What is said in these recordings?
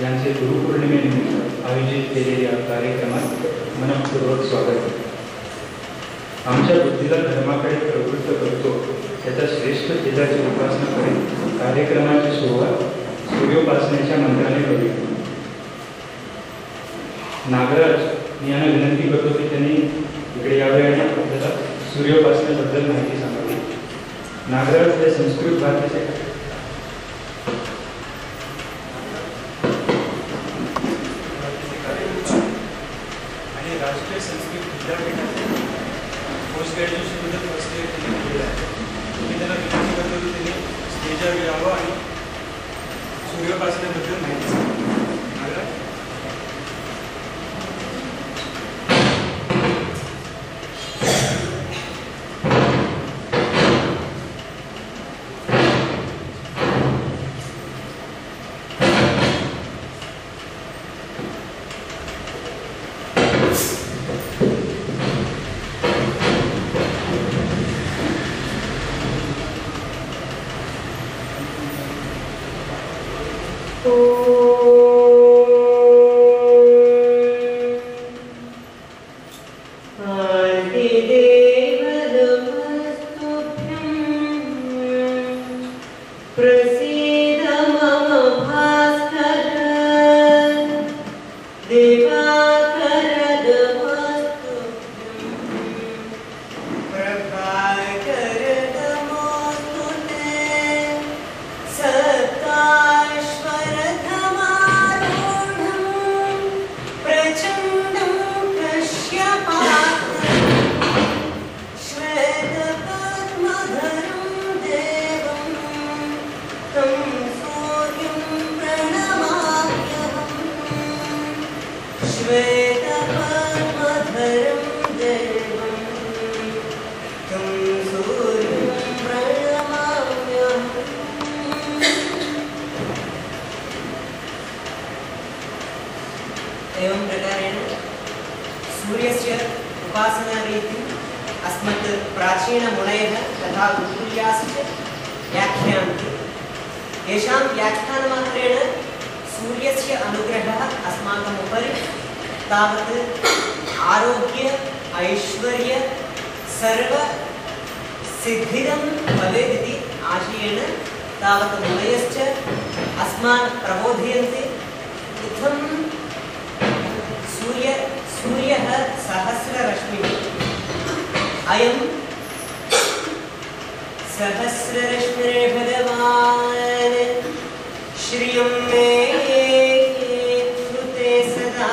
यांचे गुरुपौर्णिमेनिमित्त आयोजित केलेल्या कार्यक्रमात मनपूर्वक स्वागत. आमच्या बुद्धीला धर्माकडे प्रवृत्त करतो त्याचा श्रेष्ठ तेजाची उपासना करीत कार्यक्रमाची सुरुवात सूर्योपासनेच्या मंत्राने करूया. नागराज यांना विनंती करतो की त्यांनी इकडे यावे आणि आपल्याला सूर्योपासनेबद्दल माहिती सांगावी. नागराज हे संस्कृत भाषेचे आणि राष्ट्रीय संस्कृत विद्यापीठाचे पोस्ट ग्रॅज्युएशनमध्ये फर्स्ट इयर त्यांनी केलेलं आहे. मी त्यांना विनंती करतो की त्यांनी स्टेजवर यावं आणि सूर्योपासनेबद्दल माहिती सांगावी. नागराज एवं प्रकारेण सूर्यस्य उपासनारीतिं अस्मत् प्राचीनमुनयः तथा गुरुकुल्याश्च व्याख्यान्ति. येषां व्याख्यानमात्रेण सूर्यस्य अनुग्रहः अस्माकम् उपरि तावत् आरोग्य ऐश्वर्य सर्व सिद्धिदं भवेत् इति आशयेन तावत् मुनयश्च अस्मान् प्रबोधयन्ति. इत्थं सूर्यः सहस्ररश्मिः. अयं सहस्ररश्मिर्भगवान् श्रियं मे श्रुते सदा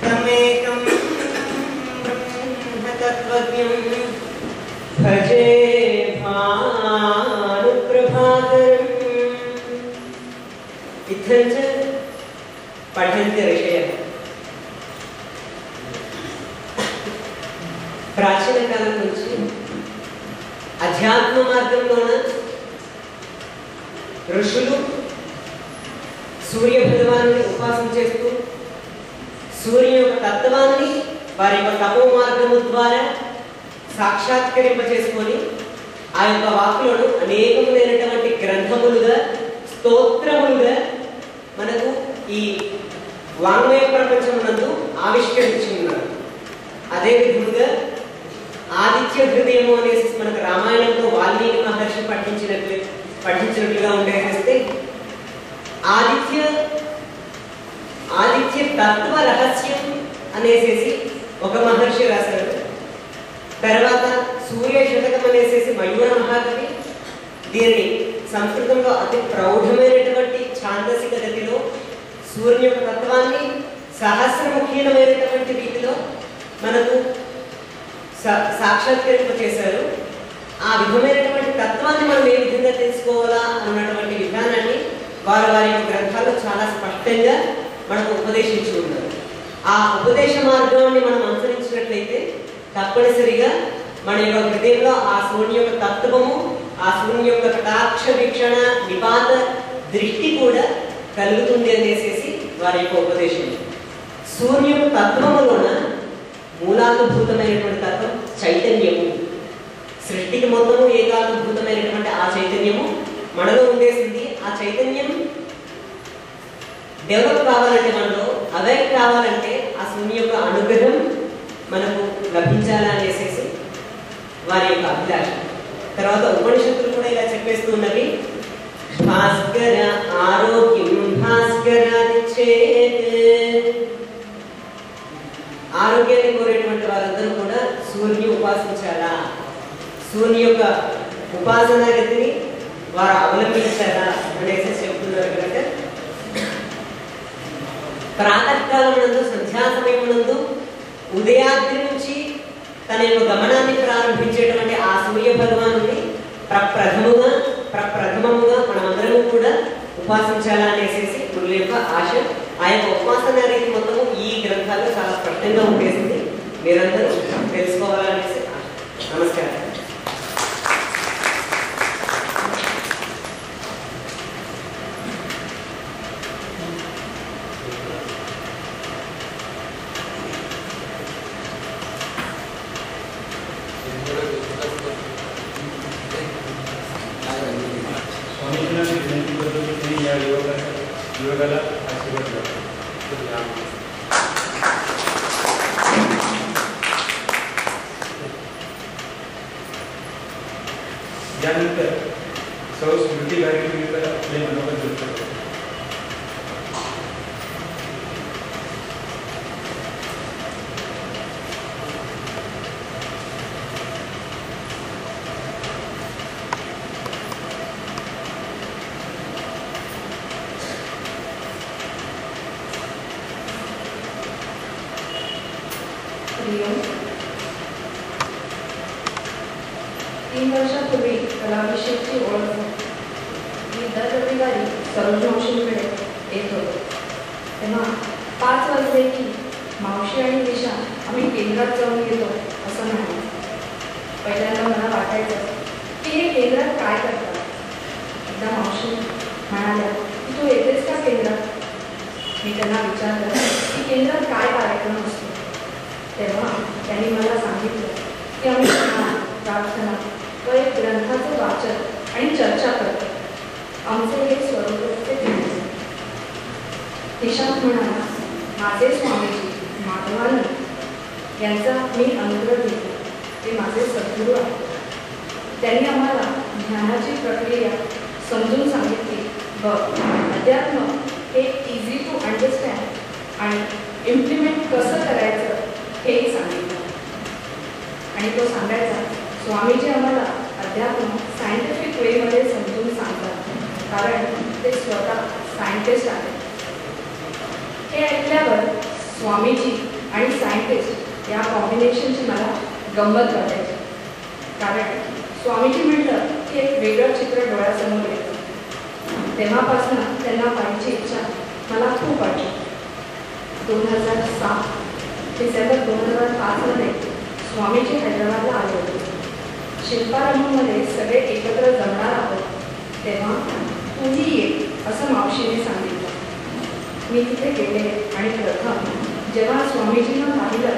तमेकं ब्रह्मतत्त्वज्ञं भजे भानुप्रभाकरम्. इत्थं च पठन्ति ऋषयः. ప్రాచీన కాలం నుంచి అధ్యాత్మ మార్గంలోన ఋషులు సూర్య భగవాన్ని ఉపాసన చేస్తూ సూర్యుని యొక్క తత్వాన్ని వారి యొక్క తపో మార్గము ద్వారా సాక్షాత్కరింపచేసుకొని ఆ యొక్క వాక్కులను అనేకములైనటువంటి గ్రంథములుగా స్తోత్రములుగా మనకు ఈ వాంగ్మయ ప్రపంచమునందు ఆవిష్కరించి ఉన్నారు. అదే విధముగా ఆదిత్య హృదయము అనేసి మనకు రామాయణంలో వాల్మీకి మహర్షి పఠించినట్లుగా ఉండేస్తే ఆదిత్య తత్వ రహస్యం అనేసి ఒక మహర్షి రాశారు. తర్వాత సూర్య శతకం అనేసి మయూర మహాకవి దీన్ని సంస్కృతంలో అతి ప్రౌఢమైనటువంటి ఛాందసిక గతిలో సూర్యుని యొక్క తత్వాన్ని సహస్రముఖీనమైనటువంటి రీతిలో మనకు సాక్షాత్కరింప చేశారు. ఆ విధమైనటువంటి తత్వాన్ని మనం ఏ విధంగా తెలుసుకోవాలా అన్నటువంటి విధానాన్ని వారి యొక్క గ్రంథాల్లో చాలా స్పష్టంగా మనకు ఉపదేశించి ఉన్నారు. ఆ ఉపదేశ మార్గాన్ని మనం అనుసరించినట్లయితే తప్పనిసరిగా మన యొక్క హృదయంలో ఆ సూర్యుని యొక్క తత్వము, ఆ సూర్యుని యొక్క కటాక్ష వీక్షణ నిపాత దృష్టి కూడా కలుగుతుంది అనేసి వారి యొక్క ఉపదేశం. సూర్యుని తత్వములోన మూలానుభూతమైనటువంటి తత్వం చైతన్యము. సృష్టికి మొత్తము ఏకానుభూతమైనటువంటి ఆ చైతన్యము మనలో ఉండేసింది. ఆ చైతన్యం డెవలప్ కావాలంటే మనలో అవేక్ కావాలంటే ఆ శూన్య యొక్క అనుగ్రహం మనకు లభించాలనేసి వారి యొక్క అభిలాష. తర్వాత ఉపనిషత్తులు కూడా ఇలా చెప్పేస్తూ ఉన్నవి, భాస్కర ఆరోగ్యం భాస్కరాదిచ్చేత్. ఆరోగ్యాన్ని కోరేటువంటి వారందరూ కూడా సూర్యుని ఉపాసించాలా, సూర్యుని యొక్క ఉపాసనా గతిని వారు అవలంబించాలా అనేసి చెప్తున్నారు కనుక ప్రాతకాలం నందు సంధ్యా సమయం నందు ఉదయాద్రి నుంచి తన యొక్క గమనాన్ని ప్రారంభించేటువంటి ఆ సూర్య భగవానుని ప్రప్రథమముగా మనమందరము కూడా ఉపాసించాలా అనేసి గురువుల యొక్క ఆశ. ఆ యొక్క ఉపాసన రీతి మొత్తము ఈ గ్రంథాల్లో చాలా స్పష్టంగా ఉండేసింది, మీరందరూ తెలుసుకోవాలనేసి ఆశ. నమస్కారం. त्यानंतर सौ स्मृती गायकवाड आपले मनोगत व्यक्त करतात. तीन वर्षापूर्वी कलाभिषेकची ओळख मी दर रविवारी सरोज मावशींकडे येत होतो. तेव्हा 5 वाजले की मावशी आणि दिशा आम्ही केंद्रात जाऊन येतो असं म्हणाले. पहिल्यांदा मला वाटायचं की हे केंद्रात काय करतात. एकदा मावशी म्हणाल्या की तू येतेस का केंद्रात. मी त्यांना विचारलं की केंद्रात काय कार्यक्रम असतो. तेव्हा त्यांनी मला सांगितलं की आम्ही प्रार्थना व एक ग्रंथाचं वाचन आणि चर्चा करतो. आमचे हे स्वरूपचे केंद्र. निशांत म्हणाला, माझे स्वामीजी माधवानंद यांचा मी अनुग्रह घेतो. ते माझे सद्गुरू आहेत. त्यांनी आम्हाला ज्ञानाची प्रक्रिया समजून सांगितली. अध्यात्म हे इझी टू अंडरस्टँड आणि इम्प्लिमेंट कसं करायचं हेही सांगितलं. आणि तो सांगायचा, स्वामीजी आम्हाला अध्यात्म सायंटिफिक वेमध्ये समजून सांगतात, कारण ते स्वतः सायंटिस्ट आहेत. हे ऐकल्यावर स्वामीजी आणि सायंटिस्ट या कॉम्बिनेशनची मला गंमत वाटायची. कारण स्वामीजी म्हटलं की एक वेगळं चित्र डोळ्यासमोर येतं. तेव्हापासून त्यांना पाहायची इच्छा मला खूप वाटली. 2007 डिसेंबर 2005 स्वामीजी हैदराबादला आले होते. शिल्पारंभमध्ये सगळे एकत्र जमणार आहोत, तेव्हा तूही ये असं मावशीने सांगितलं. मी तिथे गेले आणि प्रथम जेव्हा स्वामीजींना पाहिलं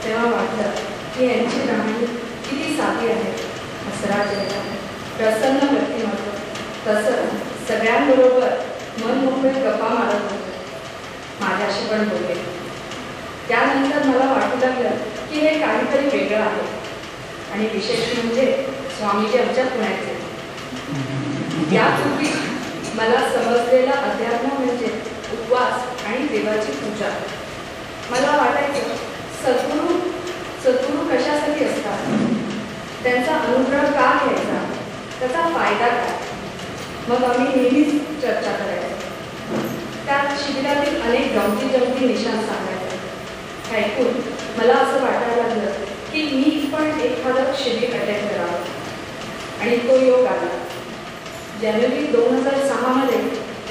तेव्हा वाटलं की यांची राहणी किती साधी आहे. हसरा चेहरा, प्रसन्न व्यक्तिमत्व, तसंच सगळ्यांबरोबर मन मोकळे गप्पा मारत होते. माझ्याशी पण बोलले. त्यानंतर मला वाटू लागलं की हे काहीतरी वेगळं आहे. आणि विशेष म्हणजे स्वामीजी आमच्या पुण्याचे. यापूर्वी मला समजलेला अध्यात्म म्हणजे उपवास आणि देवाची पूजा. मला वाटायचं सद्गुरू कशासाठी असतात, त्यांचा अनुग्रह का घ्यायचा, त्याचा फायदा काय. मग आम्ही नेहमीच चर्चा करायचो. त्यात शिबिरातील अनेक गमती निशाण सांगायचे. ऐकून मला असं वाटायला लागलं की मी पण एखादं शिबिर अटेंड करावं. आणि तो योग आला. जानेवारी 2006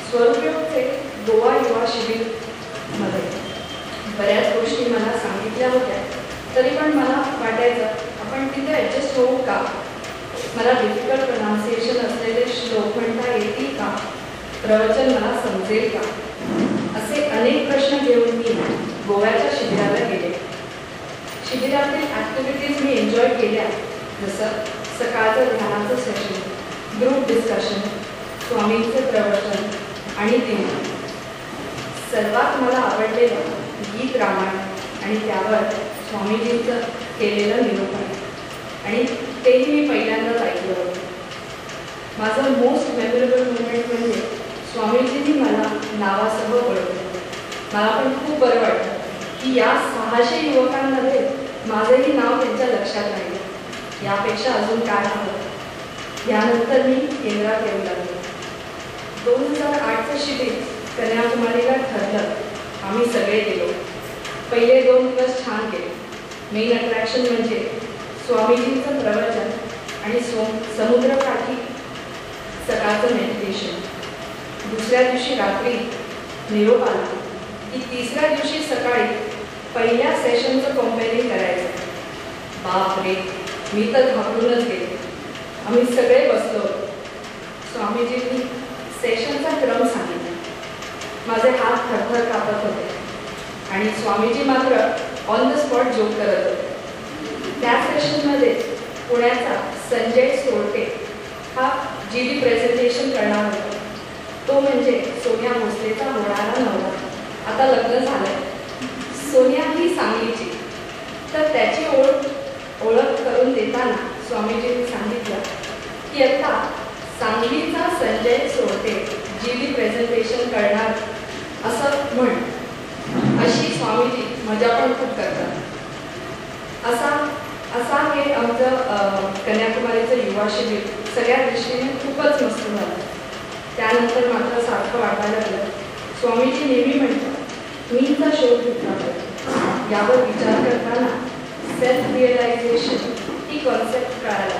स्वरूपचे गोवा युवा शिबिरमध्ये बऱ्याच गोष्टी मला सांगितल्या होत्या. तरी पण मला वाटायचं आपण तिथे ॲडजस्ट होऊ का. मला डिफिकल्ट प्रोनाउन्सिएशन असलेले श्लोक म्हणता येतील का, प्रवचन मला समजेल का, असे अनेक प्रश्न घेऊन मी गोव्याच्या शिबिराला गेले. शिबिरातील ॲक्टिव्हिटीज मी एन्जॉय केल्या, जसं सकाळचं ध्यानाचं सेशन, ग्रुप डिस्कशन, स्वामींचे प्रवचन आणि दिवा. सर्वात मला आवडलेलं गीत रामायण आणि त्यावर स्वामीजींचं केलेलं निरूपण आणि तेही मी पहिल्यांदाच ऐकलं होतं. माझं मोस्ट मेमोरेबल मोमेंट म्हणजे स्वामीजींनी मला नावासह ओळखलं. मला पण खूप बरं वाटलं की या 600 युवकांमध्ये माझंही नाव त्यांच्या लक्षात राहिलं. यापेक्षा अजून काय हवं. यानंतर मी केंद्रात येऊ लागलो. 2008चं शिबिर कन्याकुमारीला ठरलं. आम्ही सगळे गेलो. पहिले 2 दिवस छान गेले. मेन अट्रॅक्शन म्हणजे स्वामीजींचं प्रवचन आणि समुद्रकाठी सकाळचं मेडिटेशन. दुसऱ्या दिवशी रात्री निरोप आला की तिसऱ्या दिवशी सकाळी पहिल्या सेशनचं कंपेअरिंग करायचं. बापरे, मी तर घाबरूनच गेले. आम्ही सगळे बसलो. स्वामीजींनी सेशनचा क्रम सांगितला. माझे हात थरथर कापत होते आणि स्वामीजी मात्र ऑन द स्पॉट जोक करत होते. त्या सेशनमध्ये पुण्याचा संजय सोरटे हा जीडी प्रेझेंटेशन करणार होता. तो म्हणजे सोनिया भोसलेचा होणारा नवरा. आता लग्न झालंय. सोनिया ही सांगलीची. तर त्याची ओळख करून देताना स्वामीजींनी सांगितलं की आता सांगलीचा संजय सोरटे जीडी प्रेझेंटेशन करणार असं म्हण. अशी स्वामीजी मजा पण खूप करतात. असा हे आमचं कन्याकुमारीचं युवा शिबिर सगळ्या दृष्टीने खूपच मस्त झालं. त्यानंतर मात्र सारखं वाटायला लागलं. स्वामीजी नेहमी म्हणतात मीचा शोध घेतला पाहिजे. यावर विचार करताना सेल्फ रिअलायझेशन ही कॉन्सेप्ट कळायला.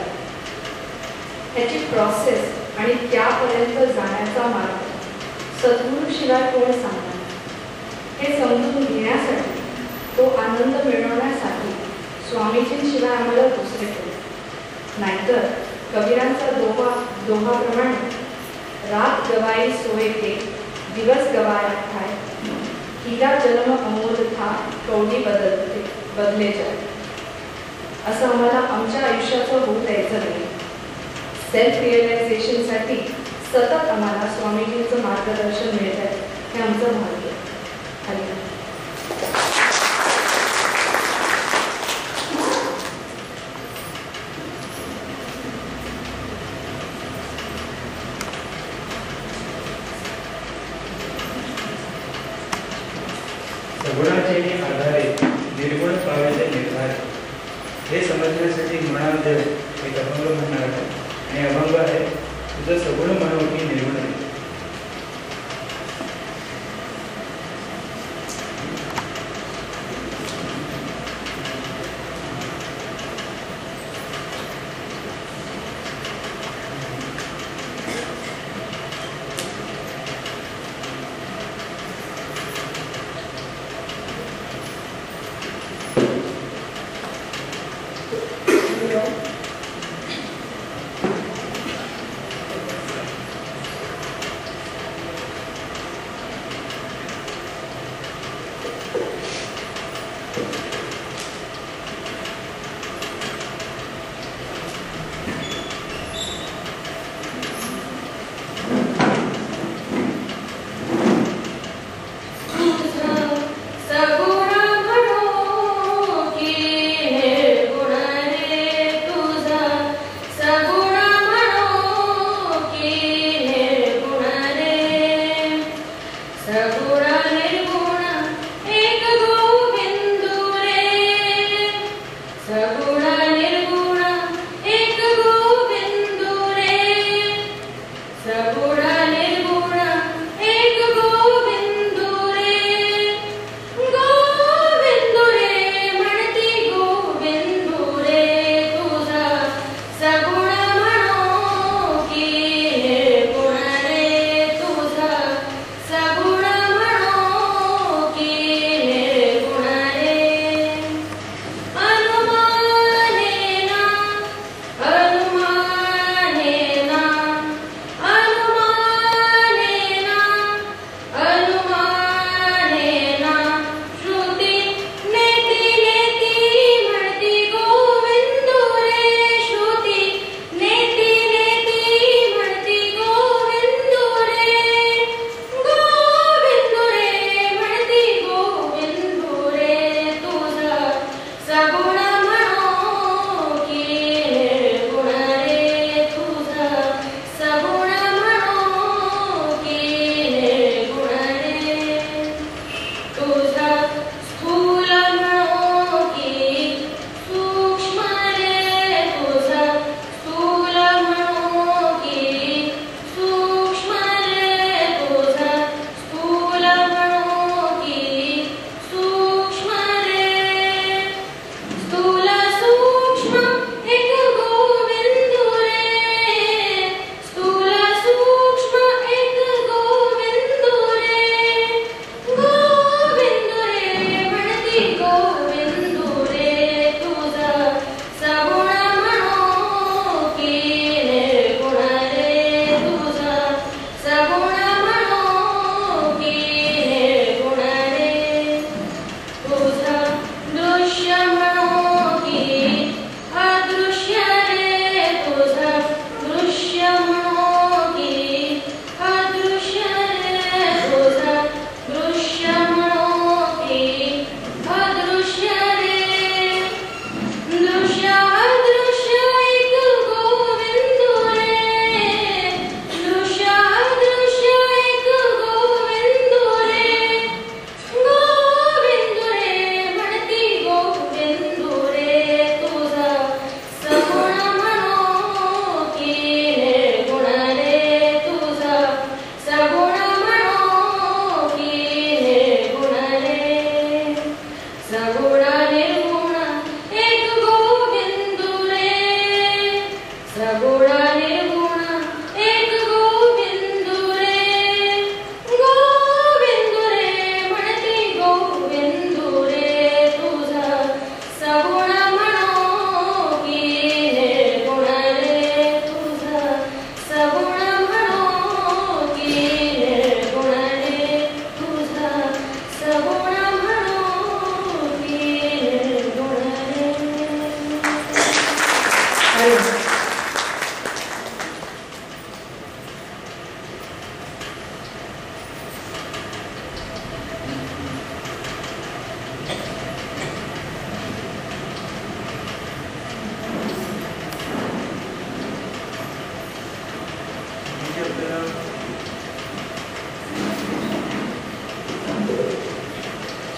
ह्याची प्रोसेस आणि त्यापर्यंत जाण्याचा मार्ग सद्गुरूशिवाय कोण सांगणार. हे समजून घेण्यासाठी, तो आनंद मिळवण्यासाठी स्वामीजींशिवाय आम्हाला दुसरे कोण. नाहीतर कबीरांचा दोहाप्रमाणे रात गवाई सोय के दिवस गवाया ठाय, हिरा जन्म अमोल था कवडी बदले जाय. असं आम्हाला आमच्या आयुष्याचं होऊ द्यायचं नाही. सेल्फ रिअलायझेशनसाठी सतत आम्हाला स्वामीजींचं मार्गदर्शन मिळत आहे. हे आमचं भाग्य. हरिनाम. सगुणाचे आधारे निर्गुण पावायचे निर्धार हे समजण्यासाठी म्हणाल एक अभंग म्हणणार आहे. आणि अभंग आहे तुझं सगुण म्हणून की निर्गुण आहे.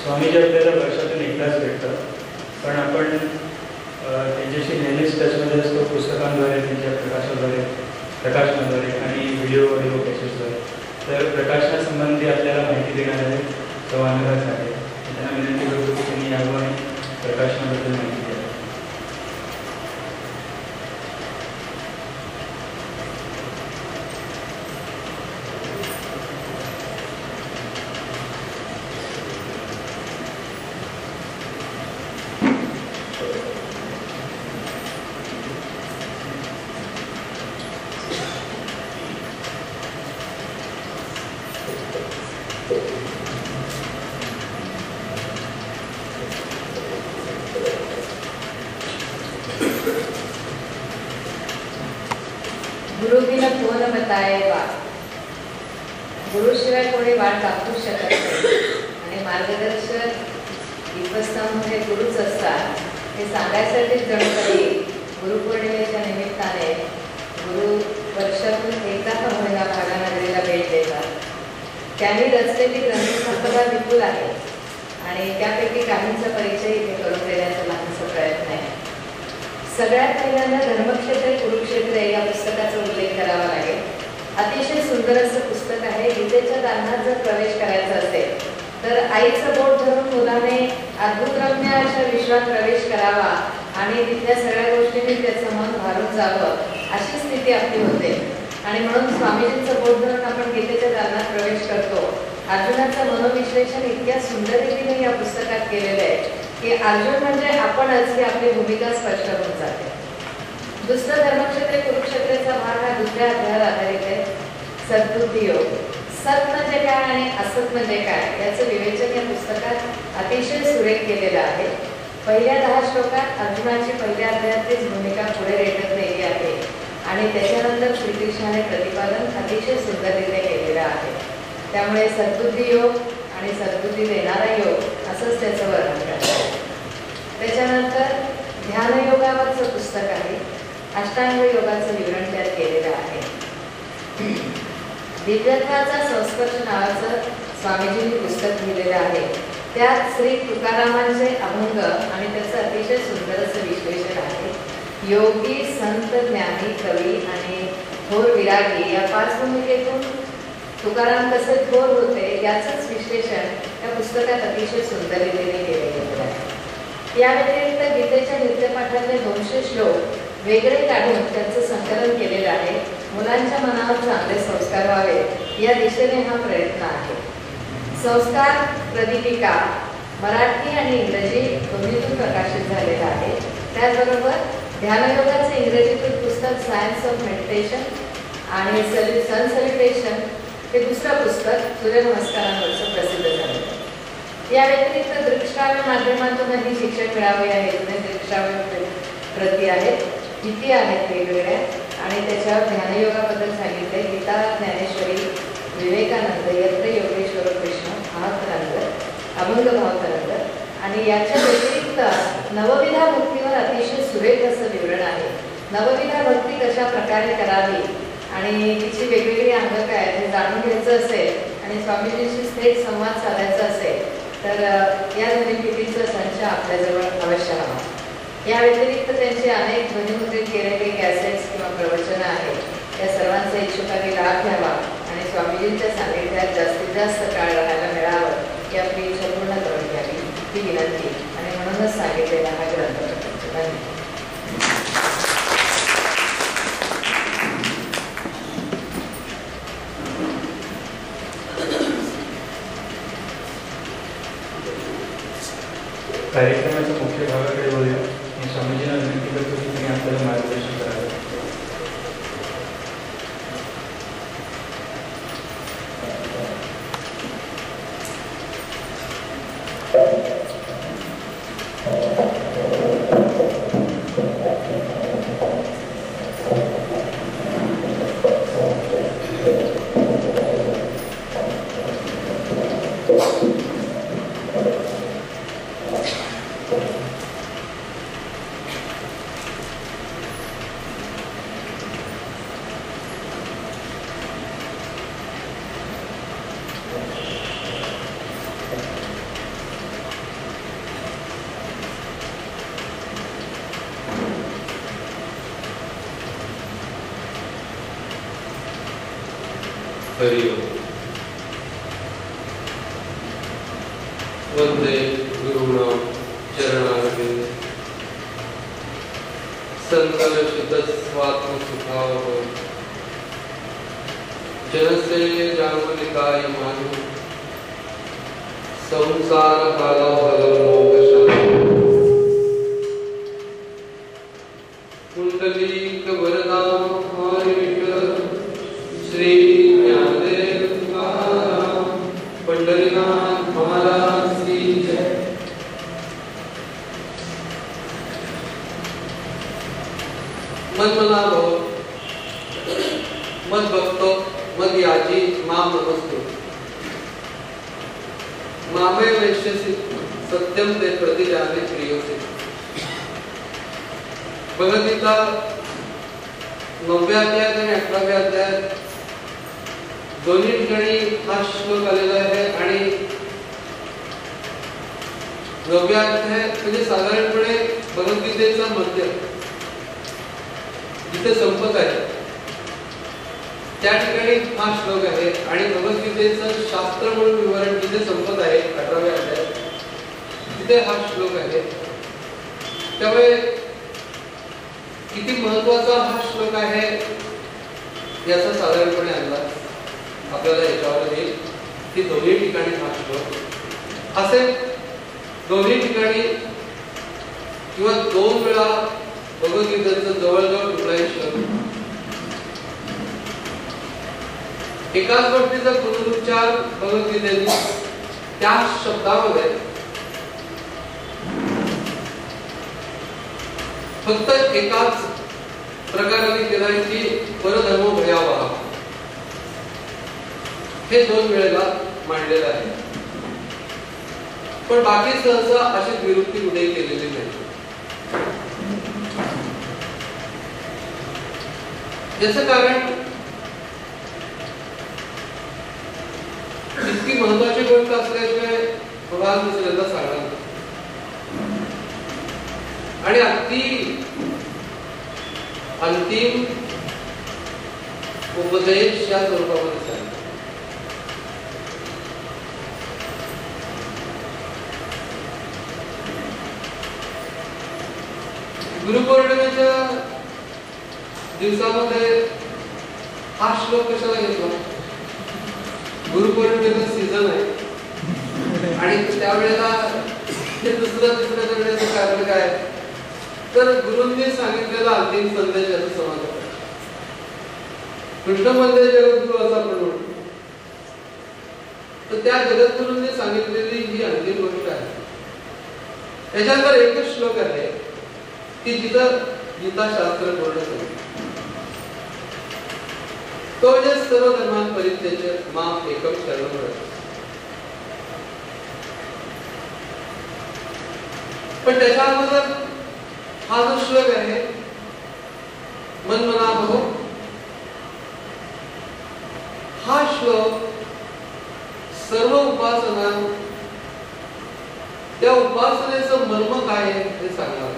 स्वामीजी आपल्याला वर्षातून एकदाच भेटतात, पण आपण त्यांच्याशी नेहमीच टचमध्ये असतो पुस्तकांद्वारे, त्यांच्या प्रकाशनाद्वारे आणि व्हिडिओ कॅसेट्सद्वारे. तर प्रकाशनासंबंधी आपल्याला माहिती देणार आहे तो अनुराग आहे. त्यांना विनंती करतो की त्यांनी यावं आणि प्रकाशनाबद्दल माहिती द्यावी. गुरु बिना कोण बताए वाट. गुरुशिवाय कोणी वाट दाखवू शकत नाही आणि मार्गदर्शक दीपस्तंभ हे गुरुच असतात. हे सांगायसाठीच जणू तरी गुरुपौर्णिमेच्या निमित्ताने गुरु वर्षातून एकदा का होईना भागानगरीला भेट देतात. त्यांनी रचलेली ग्रंथसंपदा विपुल आहे आणि त्यापैकी काहींचा परिचय इथे करून देण्याचा लहानसा प्रयत्न आहे. सगळ्यात पहिल्यांदा धर्मक्षेत्र कुरुक्षेत्र या पुस्तकाचा उल्लेख करावा लागेल. अतिशय सुंदर असं पुस्तक आहे. गीतेच्या दालनात जर प्रवेश करायचा असेल तर आईचं बोट धरून मुलाने अद्भुतरम्य अशा विश्वात प्रवेश करावा आणि तिथल्या सगळ्या गोष्टींनी त्याचं मन भारून जावं अशी स्थिती आपली होते. आणि म्हणून स्वामीजींचं बोट धरून आपण गीतेच्या दालनात प्रवेश करतो. अर्जुनाचं मनोविश्लेषण इतक्या सुंदर रीतीने या पुस्तकात केलेलं आहे की अर्जुन म्हणजे आपणच ही आपली भूमिका स्पष्ट होऊन जाते. दुसरं धर्मक्षेत्र कुरुक्षेत्राचा भाग हा दुसऱ्या अध्यायावर आधारित आहे. सद्बुद्धी योग. सत म्हणजे काय आणि असत म्हणजे काय याचं विवेचन या पुस्तकात अतिशय सुरेख केलेलं आहे. पहिल्या 10 श्लोकात अर्जुनाची पहिल्या अध्यायातलीच भूमिका पुढे रेटत नेली आहे आणि त्याच्यानंतर श्रीकृष्णाने प्रतिपादन अतिशय सुंदररीत्या केलेलं आहे. त्यामुळे सद्बुद्धी योग आणि सद्बुद्धी देणारा योग असंच त्याचं वर्णन करतात. त्याच्यानंतर ध्यानयोगावरचं पुस्तक आहे. अष्टांग योगाचं विवरण त्यात केलेलं आहे. दिव्यत्वाचा संस्पर्श नावाचं स्वामीजींनी पुस्तक लिहिलेलं आहे. त्यात श्री तुकारामांचे अभंग आणि त्याचं अतिशय सुंदर असं विश्लेषण आहे. योगी, संत, ज्ञानी, कवी आणि थोर विरागी या 5 भूमिकेतून तुकाराम कसे थोर होते याचंच विश्लेषण या पुस्तकात अतिशय सुंदर रीतीने केले गेलेलं आहे. या व्यतिरिक्त गीतेच्या नित्यपाठातले 200 श्लोक वेगळे काढून त्यांचं संकलन केलेलं आहे. मुलांच्या मनावर चांगले संस्कार व्हावे या दिशेने हा प्रयत्न आहे. संस्कार प्रदीपिका मराठी आणि इंग्रजी दोन्हीतून प्रकाशित झालेलं आहे. त्याचबरोबर ध्यानयोगाचे इंग्रजीतून पुस्तक सायन्स ऑफ मेडिटेशन आणि सन सल्युटेशन हे दुसरं पुस्तक सूर्यनमस्कारांवरचं प्रसिद्ध झालं. या व्यतिरिक्त दृकश्राव्य माध्यमातूनही शिक्षण मिळावे आहे. दृकश्राव्य प्रती आहेत, किती आहेत वेगवेगळ्या आणि त्याच्यावर ध्यानयोगाबद्दल सांगितले. गीता, ज्ञानेश्वरी, विवेकानंद, यत्र योगेश्वर कृष्ण, भावतरंग, अभंग भावतरंग आणि याच्या व्यतिरिक्त नवविधा भक्तीवर अतिशय सुरेख असं विवरण आहे. नवविधा भक्ती कशा प्रकारे करावी आणि तिची वेगवेगळी अंग काय हे जाणून घ्यायचं असेल आणि स्वामीजींशी थेट संवाद साधायचा असेल तर या ध्वनिफितीचा संच आपल्याजवळ अवश्य हवा. या व्यतिरिक्त त्यांचे अनेक ध्वनिमुद्रित केलेले कॅसेट्स किंवा प्रवचनं आहेत. त्या सर्वांचा इच्छुकांनी लाभ घ्यावा आणि स्वामीजींच्या सानिध्यात जास्तीत जास्त काळ राहायला मिळावं ही आपली इच्छा पूर्ण करून घ्यावी ही विनंती आणि म्हणूनच सांगितलेला हा ग्रंथ प्रकल्प. धन्यवाद. कार्यक्रमाच्या मुख्य भागाकडे बोलूया. मी स्वामीजींना विनंती करतो की त्यांनी आपल्याला मार्गदर्शन करावं. हरि ओम। वंदे गुरुणां चरणारविंद संकलशितस्वात्मसुखावः जनस्य जागृतिकाय मानु संसारकालाफलमोक्षशान्तिः कुंडलीकवरदां हरिविठ्ठल श्री ज्ञानदेव तुकाराम पंढरीनाथ महाराज की जय। मन मना भव मद भक्तो मद याजी माम नमस्तु मामे वैश्यसी सत्यम ते प्रतिजाने प्रियोसी। भगवद्गीता 9व्या अध्यायात आणि 11व्या अध्यायात दोन्ही ठिकाणी हा श्लोक आलेला आहे आणि 9व्या अध्याय म्हणजे साधारणपणे भगवद्गीतेचा मध्य जिथे संपत आहे त्या ठिकाणी हा श्लोक आहे आणि भगवद्गीतेचं शास्त्र म्हणून विवरण जिथे संपत आहे 18व्या अध्यायात तिथे हा श्लोक आहे। त्यामुळे किती महत्त्वाचा हा श्लोक आहे याचा साधारणपणे अंदाज आपल्याला याच्यावर येईल की दोन्ही ठिकाणी हा श्लोक असे दोन्ही ठिकाणी किंवा 2 वेळा भगवद्गीतेचं जवळजवळ कुठलाही श्लोक एकाच गोष्टीचा पुनरुच्चार भगवद्गीतेने त्या शब्दामध्ये फक्त एकाच प्रकाराने केलाय की परधर्म भयावह हे 2 वेळेला मांडलेलं आहे पण बाकी सहसा अशी विरुक्ती कुठेही केलेली नाही। याचं कारण इतकी महत्वाची गोष्ट असल्याशिवाय भगवान दुसऱ्याला सांगणार आणि अगदी अंतिम उपदेश या स्वरूपामध्ये सांगतात। गुरुपौर्णिमेच्या दिवसामध्ये हा श्लोक कशाला घेतला? गुरुपौर्णिमेचा सीझन आहे आणि त्यावेळेला दुसऱ्या वेळेचं कारण काय तर गुरूंनी सांगितलेला अंतिम संदेश याचा समाज कृष्ण मध्ये जगद्गुरु असा म्हणून तर त्या जगद्गुरूंनी सांगितलेली ही अंतिम गोष्ट आहे। त्याच्यानंतर एकच श्लोक आहे की जिथं गीताशास्त्र पूर्ण झालं तो म्हणजे सर्व धर्मान परित्यज्य माम एकम शरणं व्रज। पण त्याच्या अगोदर हा जो श्लोक आहे मन मना भव हा श्लोक सर्व उपासना त्या उपासनेचं मर्म काय आहे हे सांगणार।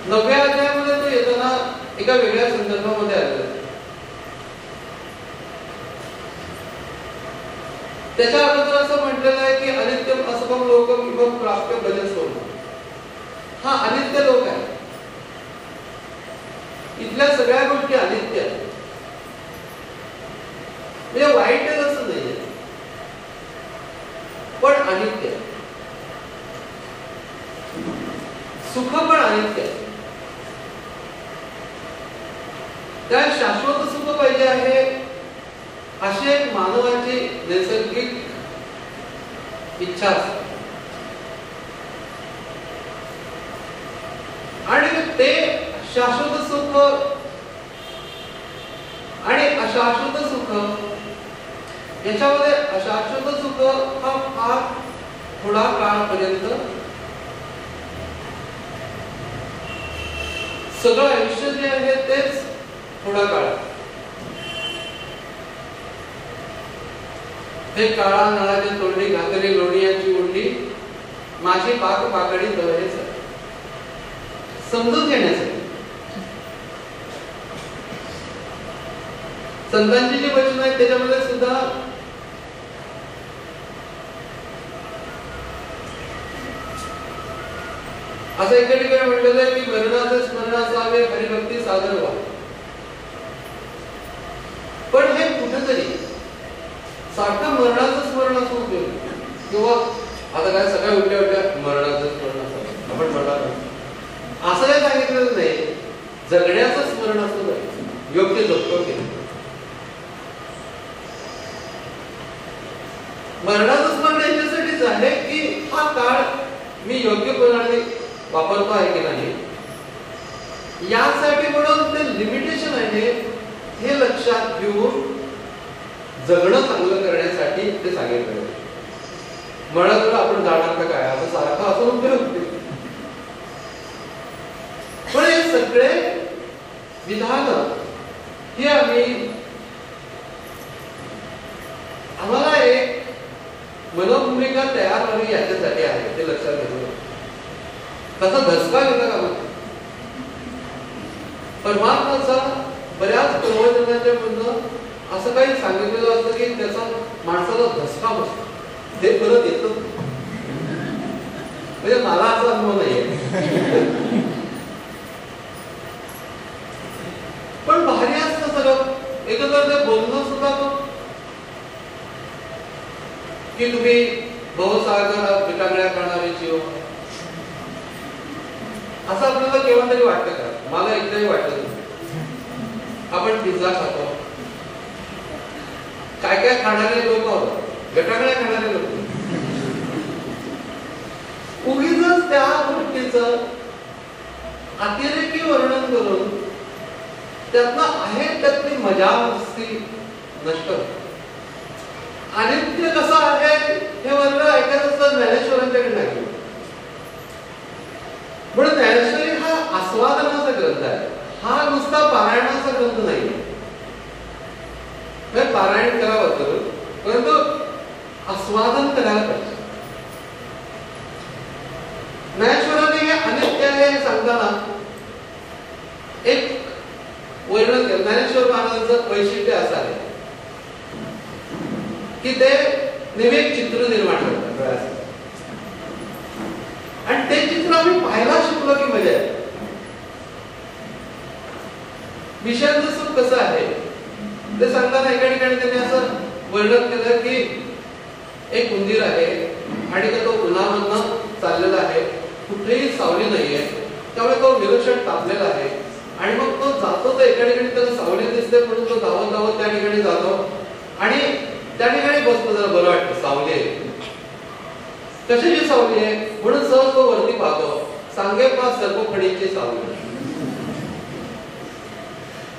9व्या अध्यायामध्ये तो येताना एका वेगळ्या संदर्भामध्ये आलेला आहे। त्याच्या अगोदर असं म्हटलेलं आहे की अनित्यम असमम लोकम इमम प्राप्य भजस्वम हा अनित्य लोक आहे। इथल्या सगळ्या गोष्टी अनित्य आहेत म्हणजे वाईट आहे असं नाहीये पण अनित्य सुख पण अनित्य त्या शाश्वत सुख पाहिजे आहे अशी एक मानवाची नैसर्गिक इच्छा असते आणि ते शाश्वत सुख आणि अशाश्वत सुख याच्यामध्ये अशाश्वत सुख हा फार थोडा काळापर्यंत सगळं आयुष्य जे आहे तेच थोडा काळ हे काळा नळाच्या तोंडी घातली लोणीयाची उंडी माझी पाक पाकडी तळेच समजून घेण्यासाठी संतांची जी वचन आहेत त्याच्यामध्ये सुद्धा असं एका ठिकाणी म्हटलेलं आहे की मरणाचे स्मरण असावे, हरिभक्ती सादर व्हा. पण हे कुठेतरी सारखं मरणाचं स्मरण असं उपयोग किंवा आता काय सकाळी उठल्या उठल्या मरणाचं स्मरण असावं आपण म्हणणार असं काय सांगितलेलं नाही. जगण्याचं स्मरण असं नाही, योग्य जगतो केलं. मरणाचं स्मरण याच्यासाठीच आहे की हा काळ मी योग्यपणाने वापरतो आहे की नाही यासाठी म्हणून ते लिमिटेशन आहे हे लक्षात घेऊन जगणं चांगलं करण्यासाठी ते सांगितलं. म्हणत आपण जाणार का काय असं सारखं असं उपयोग होते. पण हे सगळे विधान हे आम्हाला एक मनोभूमिका तयार व्हावी याच्यासाठी आहे ते लक्षात घेऊन तसा धसका घेता का मग परमात्माचा बऱ्याच प्रवचनाच्या मधनं असं काही सांगितलेलं असतं की त्याचा माणसाला धसका बसतो, ते परत येत म्हणजे मला असा अनुभव नाहीये. पण भारी असतं सगळं एकत्र ते बोलणं सुद्धा की तुम्ही भवसागर विटागळ्या करणारे जीव असं आपल्याला केव्हा तरी वाटतं का? मला एकदाही वाटत नाही. आपण पिझ्झा खातो, काय काय खाणारे लोक आहोत, गटागळ्या खाणारे लोक, उगीच त्या गोष्टीचं अतिरेकी वर्णन करून त्यातनं आहे त्यातली मजा मस्ती नष्ट. अनित्य कसं आहे हे वर्ग ऐकत असतात ज्ञानेश्वरांच्याकडे नाही. म्हणून ज्ञानेश्वरी हा आस्वादनाचा ग्रंथ आहे, हा नुसता पारायणाचा ग्रंथ नाही. पारायण करावं करून परंतु आस्वादन करायला पाहिजे. ज्ञानेश्वरांनी हे अनित्य आहे हे सांगताना एक वर्णन केलं. ज्ञानेश्वर महाराजांचं वैशिष्ट्य असं आहे की ते नेहमी एक चित्र निर्माण करतात आणि ते चित्र आम्ही पाहायला शिकलो की मजा आहे. विषयांचं सुख कसं आहे ते सांगताना एका ठिकाणी त्यांनी असं वर्णन केलं की एक उंदीर आहे आणि तो उन्हामधनं चाललेला आहे, कुठेही सावली नाहीये, त्यामुळे तो निरीक्षण तापलेला आहे आणि मग तो जातो तर एका ठिकाणी त्याला सावली दिसते म्हणून तो धावत धावत त्या ठिकाणी जातो आणि त्या ठिकाणी बसतो, जरा बरं वाटतं, सावली आहे. कशाची सावली आहे म्हणून सहज तो वरती पाहतो, सांगे पास सर्वफळीची सावली.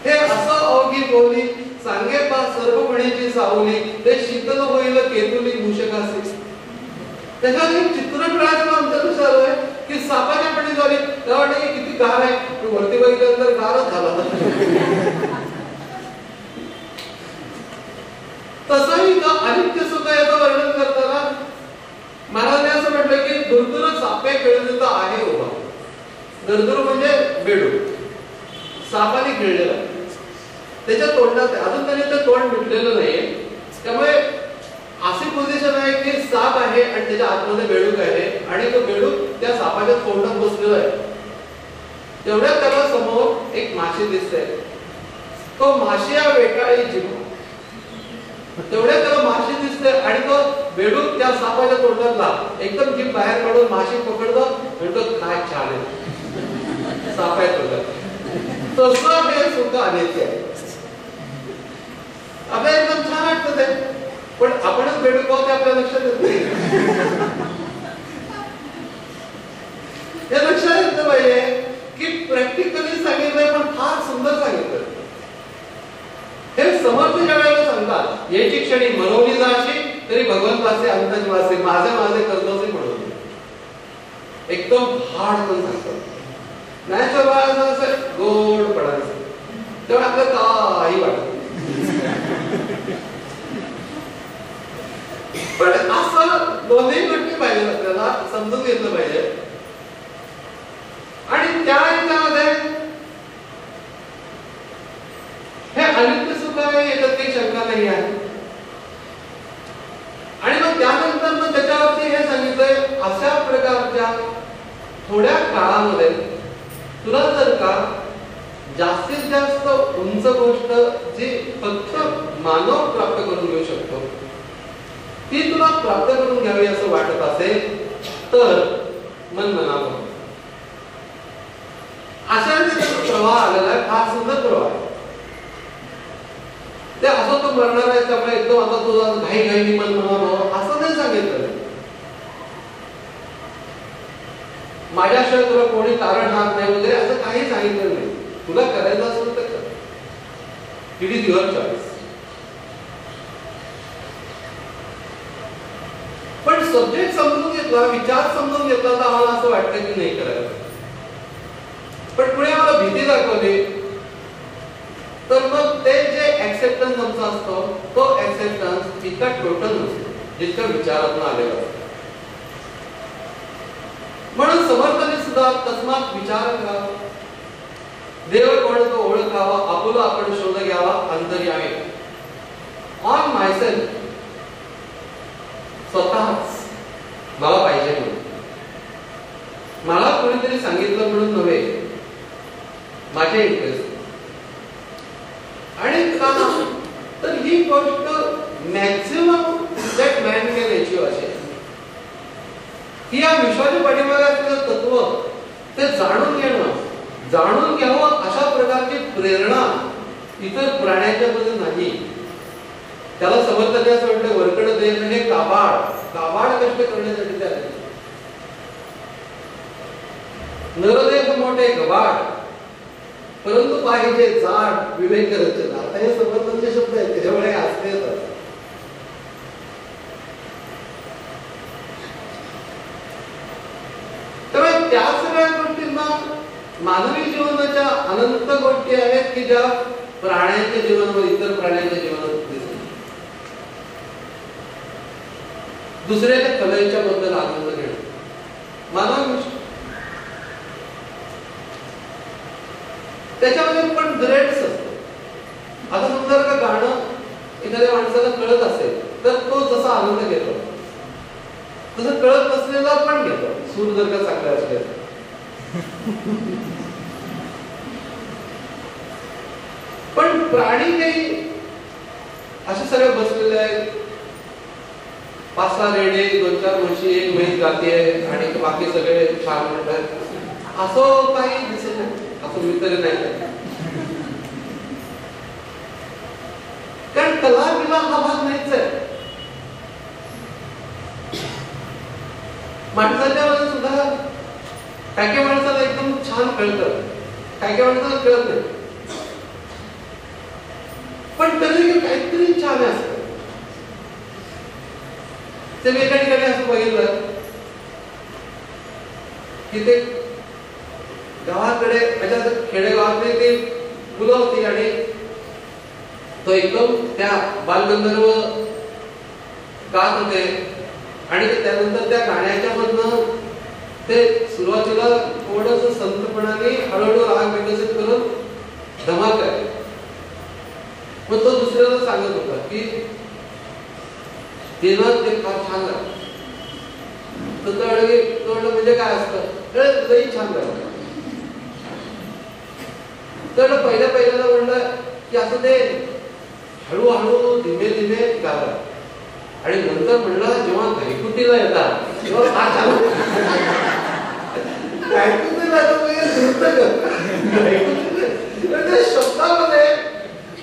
हे असं अवघी बोली सांगे पास सर्वफळीची सावली ते शीतल होईल केतुली मूषकासी. त्याच्यावर एक चित्र मिळायचं आमच्या लक्षात आहे की सापाच्या पडी झाली तेव्हा वाटतं की किती गार आहे, वरती बघितल्यानंतर गारच झाला. तसंही अनित्य सुख याचं वर्णन करताना महाराजांनी असं म्हटलं की दुर्दुर सापे खेळत आहे उभा. दुर्दुर म्हणजे बेडू, सापाने खेळलेला, त्याच्या तोंडात अजून त्याने ते तोंड मिटलेलं नाहीये. त्यामुळे अशी पोझिशन आहे की साप आहे आणि त्याच्या आतमध्ये बेडूक आहे आणि तो बेडूक त्या सापाच्या तोंडात बसलेला आहे. तेवढ्यात त्याला समोर एक माशी दिसते, तो माशी या वेटाळी जीव. तेवढ्यात त्याला माशी दिसते आणि तो बेडूक त्या सापाच्या तोंडातला एकदम जीभ बाहेर काढून माशी पकडतो, म्हणतो काय छान आहे, साप आहे तोंडात. तसं हे सुद्धा अनित्य आहे. आपल्याला एकदम छान वाटतं ते, पण आपणच बेडूक आहोत ते आपल्या लक्षात येत नाही. हे लक्षात येतं पाहिजे की प्रॅक्टिकली सांगितलंय पण फार सुंदर सांगितलं. हे समर्थ ज्या वेळेला सांगतात याची क्षणी मनोनी जाशी तरी भगवंताचे अंतर्वासी माझे माझे करतोसे म्हणून एकदम हार्ड पण सांगतात. ज्ञानेश्वर असं गोड पडायचं तेव्हा आपलं काही वाटत. पण असं दोन्ही गोष्टी पाहिजे, आपल्याला समजून घेतलं पाहिजे. आणि त्या याच्यामध्ये हे अनित्य सुख आहे आहे याच्यात काही शंका नाही आहे. आणि मग त्यानंतर मग त्याच्यावरती हे सांगितलंय, अशा प्रकारच्या थोड्या काळामध्ये तुला जर का जास्तीत जास्त उंच गोष्ट जी फक्त मानव प्राप्त करून घेऊ शकतो ती तुला प्राप्त करून घ्यावी असं वाटत असेल तर मन मनावर अशा प्रवाह आलेला आहे, फार सुंदर प्रवाह आहे. ते असं तो मरणार आहे त्यामुळे एकदम आता तुझा घाई घाई मन मनावर असं नाही सांगितलं. माझ्याशिवाय तुला कोणी कारण हात नाही वगैरे असं काही सांगितलं नाही. तुला करायचं असेल तर कर. It is your choice. पण सब्जेक्ट समजून घेतला, विचार समजून घेतला तर आम्हाला असं वाटतं की नाही करायला. पण पुढे आम्हाला भीती दाखवली तर मग ते जे ऍक्सेप्टन्स आमचा असतो तो ऍक्सेप्टन्स इतका टोटल नसतो जितका विचारातून आलेला असतो. म्हणून समर्थाने सुद्धा तस्मात विचार करावा, देव कोण तो ओळखावा, आपुला आपण शोध घ्यावा अंतर्यामी. ऑन मायसेल्फ, स्वतःच मला पाहिजे म्हणून, मला कोणीतरी सांगितलं म्हणून नव्हे, माझे इंटरेस्ट. आणि का तर ही गोष्ट maximum that man can achieve असेल की या विश्वाच्या पाठीमागे असलेलं तत्व ते जाणून घेणं, जाणून घ्यावं अशा प्रकारची प्रेरणा इतर प्राण्यांच्या मध्ये नाही. त्याला समर्थाने असं म्हटलं, वरकड देणं हे काबाड कष्ट करण्यासाठी ते आले. नरदेह मोठे गबाड परंतु पाहिजे जाड विवेक रचना. आता हे समर्थांचे शब्द आहेत, त्याच्यामुळे असते येतात. त्यामुळे त्या सगळ्या गोष्टींना मानवी जीवनाच्या अनंत गोष्टी आहेत की ज्या प्राण्यांच्या जीवनामध्ये, इतर प्राण्यांच्या जीवनात दिसतात. दुसऱ्याच्या कलेच्या बद्दल आनंद घेणं मानव त्याच्यामध्ये पण ग्रेड्स असतो. आता समजा का गाणं एखाद्या माणसाला कळत असेल तर तो जसा आनंद घेतो तसं कळत नसलेला पण घेतो, सूर जर का चांगला असेल. पण प्राणी काही असे सगळे बसलेले आहेत, 5-6 रेडे, 2-4 म्हशी, एक म्हैस गाते आणि बाकी सगळे छान म्हणतात, असं काही दिसत नाही. असं मी तरी नाही. कारण कला बिला हा भाग नाहीच आहे. माणसाच्या मध्ये सुद्धा काही माणसाला एकदम छान कळतं, काही माणसाला कळत नाही. पण तरी काहीतरी छान असतं. ते मी एका ठिकाणी असं बघितलं की ते गावाकडे माझ्या खेडेगावातली ती मुलं होती आणि तो एकदम त्या बालगंधर्व गात होते आणि त्यानंतर त्या गाण्याच्या मधनं ते सुरुवातीला थोडंसं संतपणाने हळूहळू राग विकसित करून धमाल आहे. मग तो दुसऱ्याला सांगत होता की ते फार छान गाणं. तो म्हणजे काय असतं, लई छान गाणं. तर पहिल्याला म्हणलं की असं ते हळूहळू धीमे धीमे गावं आणि नंतर म्हणलं जेव्हा घरगुतीला येतात तेव्हा फार छान. घरगुतीला शब्दामध्ये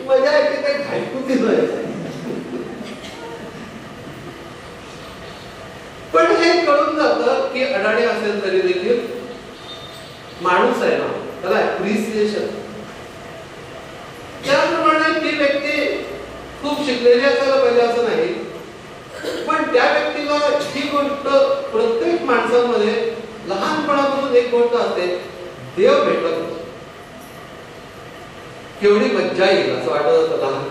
मजा येते, काही घरगुतीला येते. पण हे कळून जातं की अडाणी असेल तरी देखील माणूस आहे ना, त्याला अप्रिसिएशन. त्याप्रमाणे ती व्यक्ती खूप शिकलेली असायला पाहिजे असं नाही, पण त्या व्यक्तीला ही गोष्ट प्रत्येक माणसामध्ये लहानपणापासून एक गोष्ट असते, देव भेटला केवढी मज्जा येईल असं वाटत होतं. लहान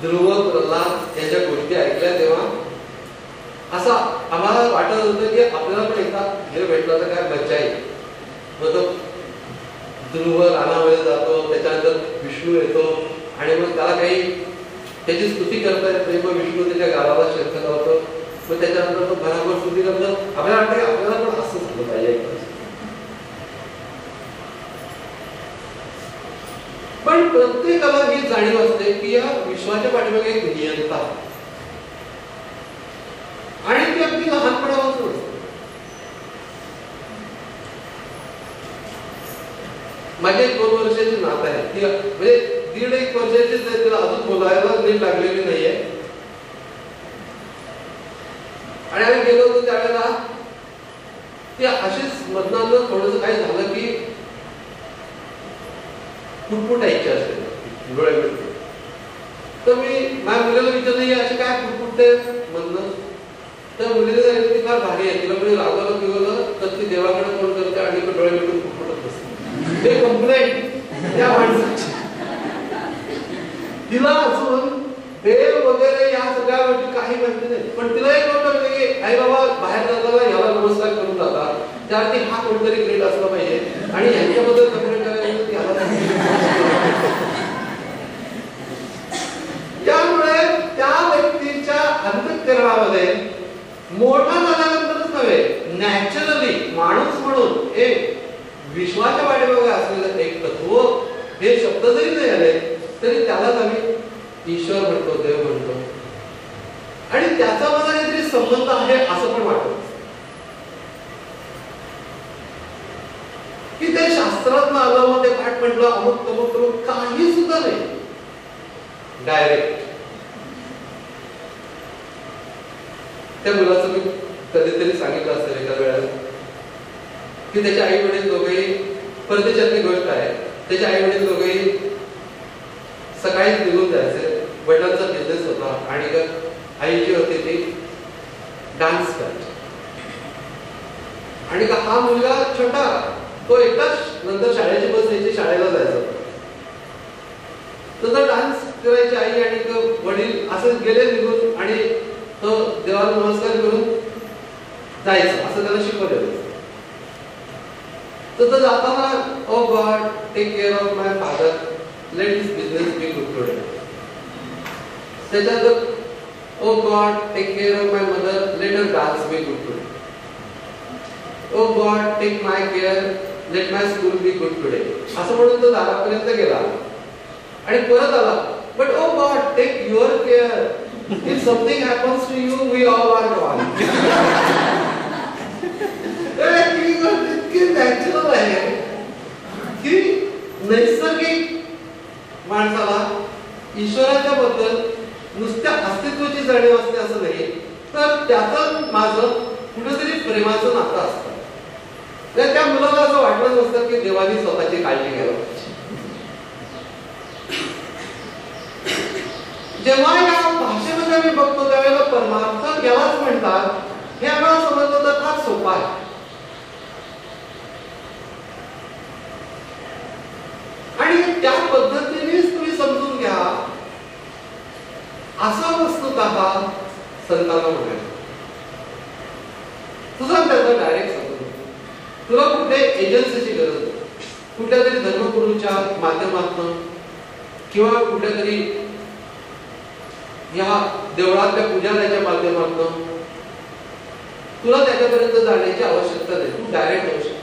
ध्रुव, प्रल्हाद यांच्या गोष्टी ऐकल्या तेव्हा असं आम्हाला वाटत होतं की आपल्याला पण एकदा देव भेटला तर काय मज्जा येईल. मग तो ध्रुव रानामध्ये जातो, त्याच्यानंतर विष्णू येतो आणि मग त्याला काही त्याची स्तुती करतायत, प्रेम विष्णू त्याच्या गावाला शर्थ लावतो, मग त्याच्यानंतर तो घरावर स्तुती करतो. आपल्याला वाटतं की आपल्याला पण असं झालं पाहिजे. पण प्रत्येकाला ही जाणीव असते की या विश्वाच्या पाठीमागे एक नियंता आणि ती अगदी लहानपणापासून असते. माझी 2 वर्षाची नात आहे, ती म्हणजे 1.5 वर्षाचीच आहे, तिला अजून बोलायला नीट लागलेली नाहीये. आणि आम्ही गेलो होतो त्यावेळेला ती अशीच मधनानं थोडंसं काय झालं की फुटफुटायची असते डोळे. तर मी माझ्या मुलीला विचारलं असे काय फुटफुटते मधनं. तर मुलीने सांगितलं ती फार भारी आहे, तिला म्हणजे रागवलं बिगवलं तर ती देवाकडे फोन करते आणि डोळे मिटून फुटफुटत बसते. ते कंप्लेंट त्या माणसाची. तिला अजून देव वगैरे या सगळ्या गोष्टी काही माहिती नाही, पण तिला एक गोष्ट होती की आई बाबा बाहेर जाताना याला नमस्कार करून जातात, त्यावरती हा कोणतरी ग्रेट असला पाहिजे आणि यांच्याबद्दल कंप्लेंट करायचं याला. त्यामुळे त्या व्यक्तीच्या अंतःकरणामध्ये मोठा झाल्यानंतरच नव्हे, नॅचरली माणूस म्हणून एक विश्वाच्या पाठीमागे असलेलं एक तत्व, हे शब्द जरी नाही आले तरी त्यालाच आम्ही ईश्वर म्हणतो, देव म्हणतो. आणि त्याचा मला काहीतरी संबंध आहे असं पण वाटत की ते शास्त्रात आलं, मग ते पाठ म्हटलं, अमुक तमुक तमुक काही सुद्धा नाही. डायरेक्ट त्या मुलाचं मी कधीतरी सांगितलं असेल एका वेळेला की त्याचे आई वडील दोघेही, परदेशातली गोष्ट आहे, त्याचे आई वडील दोघेही सकाळीच निघून जायचे. वडिलांचा बिझनेस होता आणि आई जी होती ती डान्स करायची. आणि हा मुलगा छोटा, तो एकटाच नंतर शाळेची बस यायची, शाळेला जायचा. तर डान्स करायची आई आणि वडील असं गेले निघून आणि तो देवाला नमस्कार करून जायचं, असं त्याला शिकवलेलं. तर जाताना oh God take care of my father, let his business be good today. त्याच्यात oh God take care of my mother, let her dance be good today. Oh God take my care, let my school be good today. असं म्हणून तो दारापर्यंत गेला आणि परत आला. But oh God take your care, if something happens to you we all are gone. Natural आहे की नैसर्गिक माणसाला ईश्वराच्या बद्दल नुसत्या अस्तित्वाची जाणीव असते असं नाही, तर त्याचं माझं कुठेतरी प्रेमाचं नातं असतं. त्या मुलाला असं वाटलं नसतं की देवानी स्वतःची काळजी घ्यायला पाहिजे. जेव्हा या भाषेमध्ये आम्ही बघतो त्यावेळेला परमार्थ यालाच म्हणतात, हे आम्हाला समजलं तर फार सोपं आहे. आणि त्या पद्धतीनेच तुम्ही समजून घ्या असं वस्तुतः संतांना म्हणायचं. तुझा त्याचा डायरेक्ट संबंध, तुला कुठे एजन्सीची गरज नाही. कुठल्या तरी धर्मगुरूच्या माध्यमातून किंवा कुठल्या तरी या देवळातल्या पुजाऱ्याच्या माध्यमातून तुला त्याच्यापर्यंत जाण्याची आवश्यकता नाही. तू डायरेक्ट होऊ शकतो.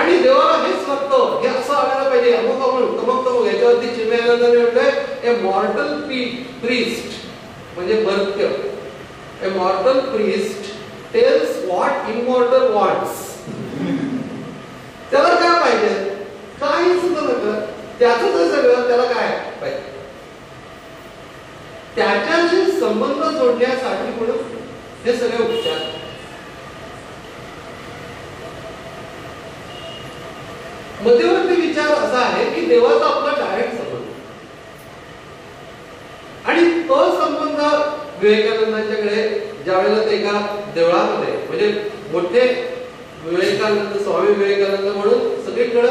आणि देवाला हेच वाटतं, हे असं आणायला पाहिजे, अमुक अमुक तमक तमक. याच्यावरती चिन्मयानंदाने म्हटलंय ए मॉर्टल प्रीस्ट म्हणजे मर्त्य. A mortal priest tells what immortal wants. त्याला काय पाहिजे? काही सुद्धा नका, त्याचं जे सगळं त्याला काय पाहिजे, त्याच्याशी संबंध जोडण्यासाठी म्हणून हे सगळे उपचार. मध्यवर्ती विचार असा आहे की देवाचा आपला डायरेक्ट संबंध, आणि तो संबंध विवेकानंदांच्याकडे ज्यावेळेला ते एका देवळामध्ये, म्हणजे मोठे विवेकानंद, स्वामी विवेकानंद म्हणून सगळीकडे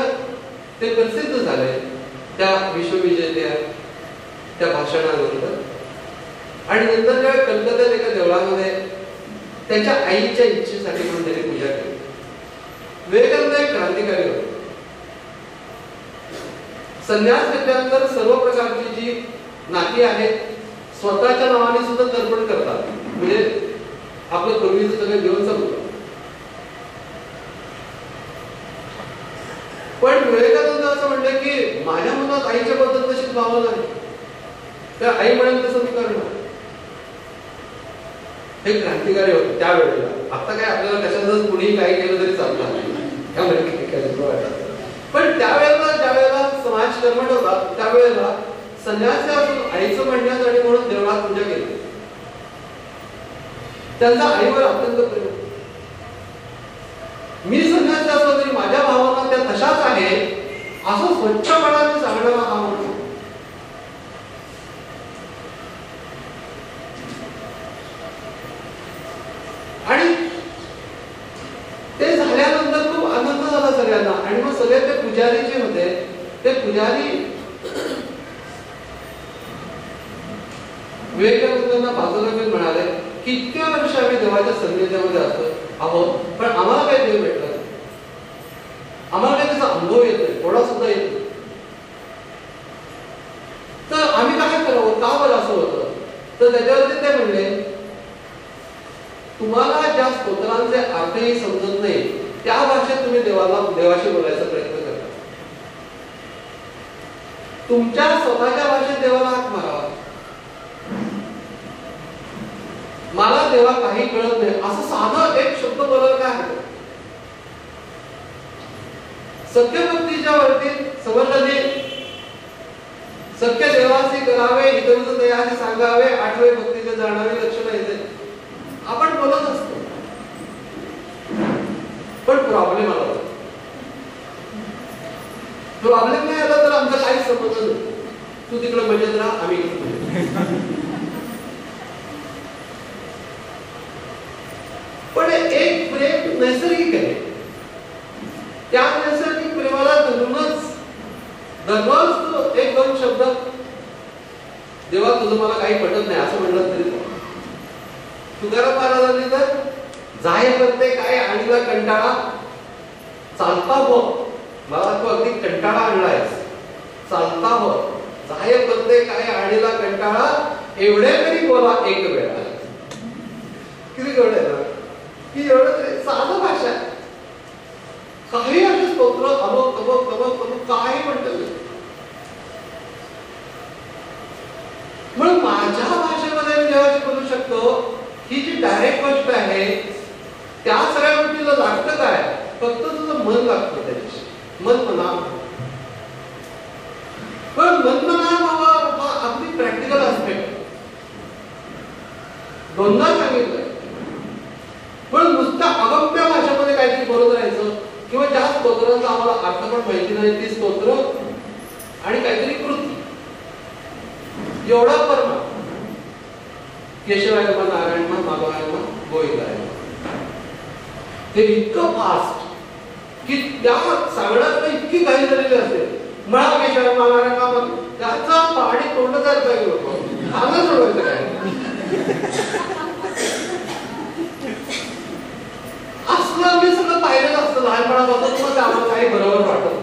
ते प्रसिद्ध झाले त्या विश्वविजेत्या त्या भाषणानंतर. आणि नंतर जेव्हा कलकत्त्यात एका देवळामध्ये त्याच्या आईच्या इच्छेसाठी म्हणून त्यांनी पूजा केली. विवेकानंद एक क्रांतिकारी होते. संन्यास घेतल्यानंतर सर्व प्रकारची जी नाती आहेत स्वतःच्या नावाने सुद्धा तर्पण करतात, म्हणजे आपलं पूर्वीचं सगळं जीवन संपलं. पण विवेकानंद असं म्हणलं की माझ्या मनात आईच्या बद्दल तशीच भावना नाही, त्या आई म्हणेल तसं मी करणार. हे क्रांतिकारी होते त्यावेळेला. आता काय आपल्याला कशातच कुणीही काही केलं तरी चालणार, पण त्यावेळेला ज्यावेळेला समाज कर्मठ होता त्यावेळेला संन्यासी असून आईचं म्हणण्यासाठी म्हणून देवळात पूजा केली. त्यांचा आईवर अत्यंत प्रेम. मी संन्यासी असलो तरी माझ्या भावना त्या तशाच आहे असं स्वच्छपणाने सांगणारा हा माणूस. आणि ते झाल्यानंतर खूप आनंद झाला सगळ्यांना. आणि मग सगळे ते पुजारी जे होते ते पुजारी विवेकानंदांना बाजूला घेऊन म्हणाले की इतक्या वर्ष आम्ही देवाच्या सान्निध्यामध्ये आहोत, पण आम्हाला काही देव भेटला नाही, आम्हाला काही त्याचा अनुभव येत नाही, थोडा सुद्धा येत नाही. तर आम्ही काय करावं, का बरं असं होतं? तर त्याच्यावरती ते म्हणले तुम्हाला ज्या स्तोत्रांचे अर्थही समजत नाही त्या भाषेत तुम्ही देवाशी बोलायचा प्रयत्न करता. तुमच्या स्वतःच्या भाषेत देवाला हाक मारावा. मला देवा काही कळत नाही असं साधं एक शब्द बोलायला काय हरकत? सत्य भक्तीच्या वरती समर्थने सत्य देवाचे करावे, इतरुच दयाचे सांगावे, आठवे भक्तीचे जाणावे लक्षण येते आपण बोलत असतो. पण प्रॉब्लेम आला, प्रॉब्लेम नाही आला तर आमचा काहीच संबंध नाही. तू तिकडे मजेत राहा, आम्ही इकडे. पण एक प्रेम नैसर्गिक आहे. त्या नैसर्गिक प्रेमाला धरूनच तो एक दोन शब्द देवा तुझं मला काही पटत नाही असं म्हणलं तरी तुकाराम महाराजांनी तर जाय करते काय आणला कंटाळा चालता हो, मला तू अगदी कंटाळा आणलायस, चालता हो जाय करते काय आणला कंटाळा एवढे तरी बोला एक वेळा. किती गोड आहे ना की एवढं साधं भाषा काही असे स्तोत्र अमुक तमुक तमुक तमुक काही म्हणतात. म्हणून माझ्या भाषेमध्ये मी देवाशी बोलू शकतो ही जी डायरेक्ट गोष्ट आहे त्या सगळ्या गोष्टीला लागतं काय, फक्त तुझं मन लागतं त्याच्याशी. मन म्हणा, पण मन म्हणा बाबा हा अगदी प्रॅक्टिकल अस्पेक्ट दोनदा सांगितलंय. पण नुसत्या अगम्य भाषेमध्ये काहीतरी बोलत राहायचं किंवा ज्या स्तोत्रांचा आम्हाला अर्थ पण माहिती नाही ती स्तोत्र आणि काहीतरी कृती एवढा परमा केशवाय नमः, नारायण नमः, माधवाय नमः, गोविंदाय नमः, ते इतकं फास्ट की त्या सांगण्यात इतकी घाई झालेली असते. म्हणा केशवाय नमः, नारायण नमः, त्याचा पाणी तोंड जायला पाहिजे होतं, सांगा सोडवायचं काय असलं. मी सगळं पाहिलेलं असतं लहानपणापासून, मग आम्हाला काही बरोबर वाटत.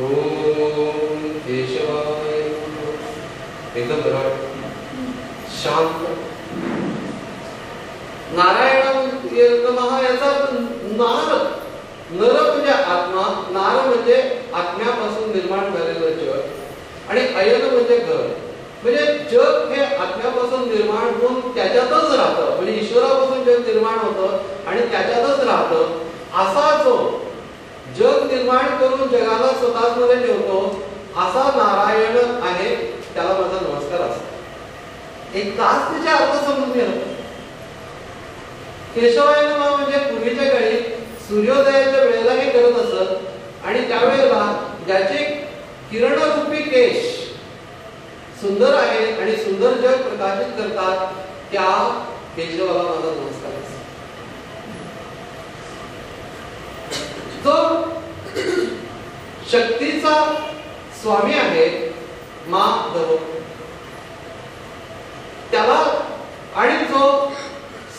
ओम केशवाय एकदम बरोबर शांत. नारायण नमः याचा नार, नर म्हणजे आत्मा, नार म्हणजे आत्म्यापासून निर्माण झालेलं जग आणि अयन म्हणजे घर. म्हणजे जग हे आत्म्यापासून निर्माण होऊन त्याच्यातच राहतं, म्हणजे ईश्वरापासून जग निर्माण होतं आणि त्याच्यातच राहतं. असा जो जग निर्माण करून जगाला स्वतःच मध्ये ठेवतो असा नारायण आहे, त्याला माझा नमस्कार असतो. एक तास त्याचे अर्थ समजून गेला. केशवाय नमः म्हणजे पूर्वीच्या काळी सूर्योदयाच्या वेळेला हे करत असत आणि त्यावेळेला ज्याचे किरणरूपी केश सुंदर आहे आणि सुंदर जग प्रकाशित करतात त्या केशवाला माझा नमस्कार असतो. जो शक्तीचा स्वामी आहे माधव, त्याला आणि जो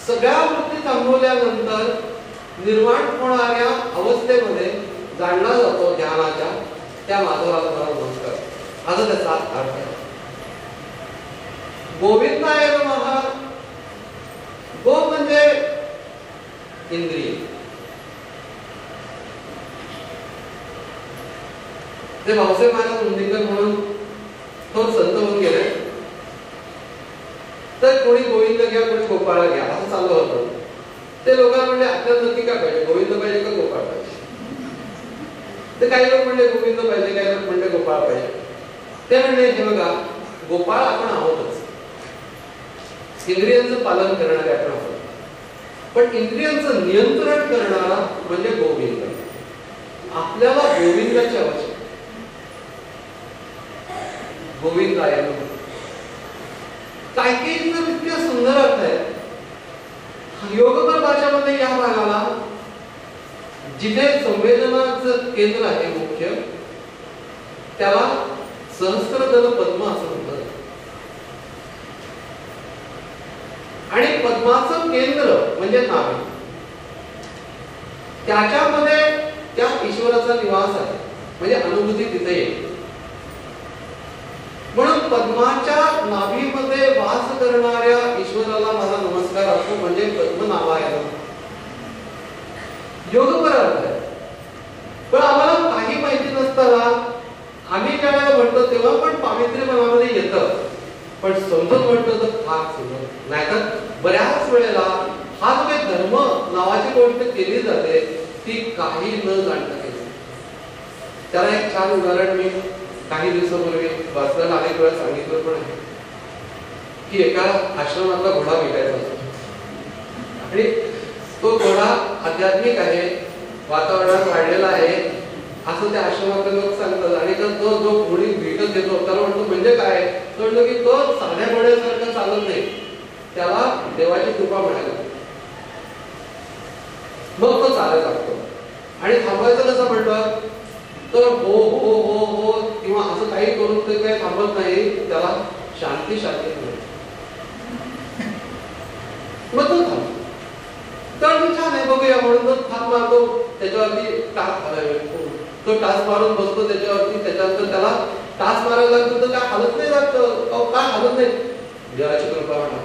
सगळ्या वृत्ती थांबवल्यानंतर निर्माण होणाऱ्या अवस्थेमध्ये जाणला जातो ध्यानाच्या त्या माधवाला मला नमस्कार असा त्याचा अर्थ आहे. गोविंदाय नमः. गो म्हणजे इंद्रिय. ते भाऊसाहेब महाराज मुंदिकर म्हणून थोर संत होऊन गेले. तर कोणी गोविंद घ्या कोणी गोपाळ घ्या असं चालू होतं. ते लोकांना म्हणले आपल्याला नक्की काय पाहिजे, गोविंद पाहिजे का गोपाळ पाहिजे. ते काही लोक म्हणले गोविंद पाहिजे, काही लोक म्हणले गोपाळ पाहिजे. ते म्हणले हे बघा गोपाळ आपण आहोतच, इंद्रियांचं पालन करणारे आपण आहोत, पण इंद्रियांचं नियंत्रण करणारा म्हणजे गोविंद. आपल्याला गोविंदाची आवश्यकता. गोविंद आहे काही काही इतक्या सुंदर अर्थ आहे. योगकर भाषामध्ये या भागाला जिथे संवेदनाचं केंद्र आहे मुख्य त्याला सहस्त्रदल पद्म असं म्हणतात. आणि पद्माचं केंद्र म्हणजे नाभी, त्याच्यामध्ये त्या ईश्वराचा निवास आहे म्हणजे अनुभूती तिथे येईल. म्हणून पद्माच्या नाभीमध्ये वास करणाऱ्या ईश्वराला माझा नमस्कार असतो म्हणजे पद्मनाभाय योग अर्थ आहे. पण आम्हाला काही माहिती नसताना आम्ही ज्यावेळेला म्हणतो तेव्हा पण पावित्र्य मनामध्ये येतं, पण समजून म्हणतो तर फार सुंदर. नाहीतर बऱ्याच वेळेला हा जो काही धर्म नावाची गोष्ट केली जाते ती काही न जाणता केली. त्याला एक छान उदाहरण मी काही दिवसापूर्वी वाचल्याला अनेक वेळा सांगितलं पण आहे की एका आश्रमातला घोडा विकायचा असतो आणि तो घोडा आध्यात्मिक आहे, वातावरणात वाढलेला आहे असं त्या आश्रमातले लोक सांगतात. आणि तो जो घोडी विकत घेतो त्याला म्हणतो म्हणजे काय, तो म्हणतो की तो साध्या घोड्यासारखं चालत नाही, त्याला देवाची कृपा मिळाली मग तो चालत लागतो. आणि थांबायचं कसं म्हणतात तर हो हो हो हो किंवा असं काही करून ते काही थांबत नाही, त्याला शांती शांती मग तो थांबतो. तर छान आहे बघूया म्हणून तो थाप मारतो, त्याच्यावरती तो टाच मारून बसतो त्याच्यावरती. त्याच्यानंतर त्याला टाच मारायला लागतो तर काय हालत नाही लागतं, काय हालत नाही, देवाची कृपा म्हणा.